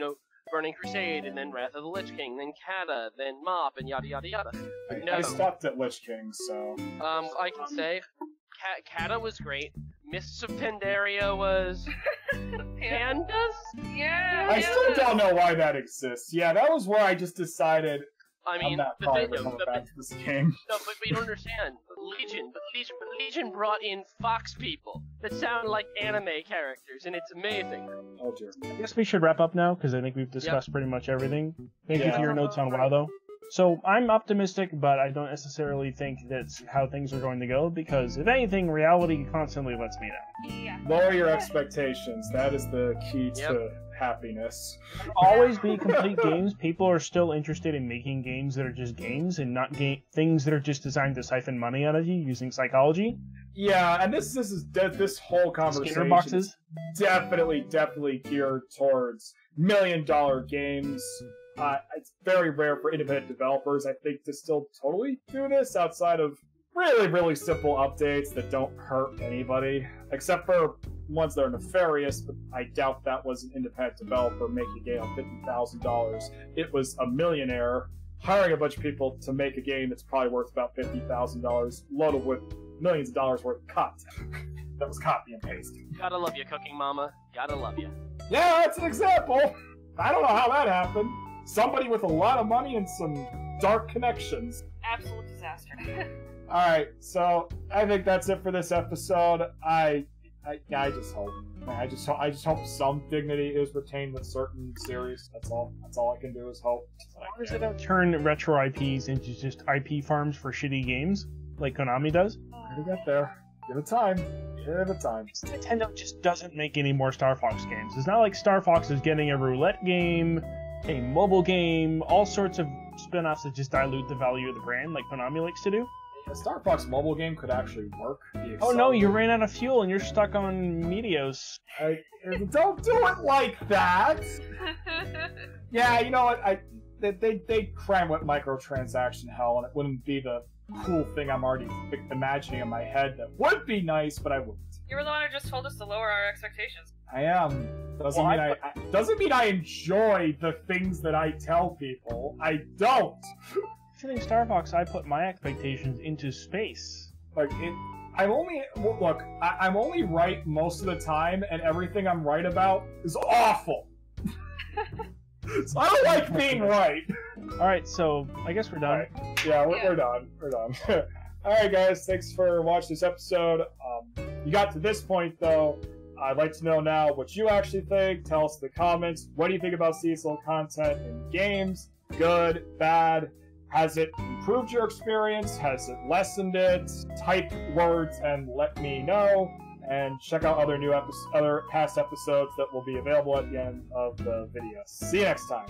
S4: Burning Crusade, and then Wrath of the Lich King, then Kata, then Mop, and yada yada yada.
S1: I stopped at Lich King, so...
S4: I can say, Kata was great, Mists of Pandaria was... Pandas?
S3: Yeah!
S1: I still don't know why that exists. Yeah, that was where I just decided...
S4: I mean,
S1: I'm not probably coming back to this game.
S4: No, but you don't understand. Legion brought in fox people that sound like anime characters, and it's amazing.
S1: Oh dear.
S2: I guess we should wrap up now, because I think we've discussed pretty much everything. Thank you for your notes on WoW, though. So, I'm optimistic, but I don't necessarily think that's how things are going to go, because if anything, reality constantly lets me down.
S3: Yeah.
S1: Lower your expectations. That is the key to happiness.
S2: There'll always be complete games. People are still interested in making games that are just games, and not things that are just designed to siphon money out of you using psychology.
S1: Yeah, and this whole conversation is definitely geared towards $1 million games. It's very rare for independent developers, I think, to still totally do this outside of really, really simple updates that don't hurt anybody, except for ones that are nefarious, but I doubt that was an independent developer making a game on $50,000. It was a millionaire hiring a bunch of people to make a game that's probably worth about $50,000, loaded with millions of dollars worth of content. That was copy and paste.
S4: Gotta love you, Cooking Mama. Gotta love you.
S1: Yeah, that's an example. I don't know how that happened. Somebody with a lot of money and some dark connections.
S3: Absolute disaster.
S1: Alright, so I think that's it for this episode. I just hope. I just hope some dignity is retained with certain series. That's all I can do is hope.
S2: Why does it don't turn retro IPs into just IP farms for shitty games, like Konami does?
S1: We're gonna get there. Give it time. Give it time.
S2: Nintendo just doesn't make any more Star Fox games. It's not like Star Fox is getting a roulette game, a mobile game, all sorts of spin-offs that just dilute the value of the brand, like Konami likes to do.
S1: A Star Fox mobile game could actually work.
S2: Oh no, you ran out of fuel and you're stuck on Meteos.
S1: Don't do it like that! Yeah, you know what? They cram with microtransaction hell, and it wouldn't be the cool thing I'm already imagining in my head that would be nice, but I wouldn't.
S3: You were the one who just told us to lower our expectations.
S1: I am. Doesn't mean I enjoy the things that I tell people. I don't.
S2: Shooting Star Fox, I put my expectations into space.
S1: Like, I'm only right most of the time, and everything I'm right about is awful. So I don't like being right.
S2: Alright, so I guess we're done.
S1: Right. Yeah, we're done. We're done. Alright, guys, thanks for watching this episode. You got to this point, though. I'd like to know now what you actually think. Tell us in the comments. What do you think about seasonal content in games? Good, bad? Has it improved your experience? Has it lessened it? Type words and let me know. And check out other past episodes that will be available at the end of the video. See you next time.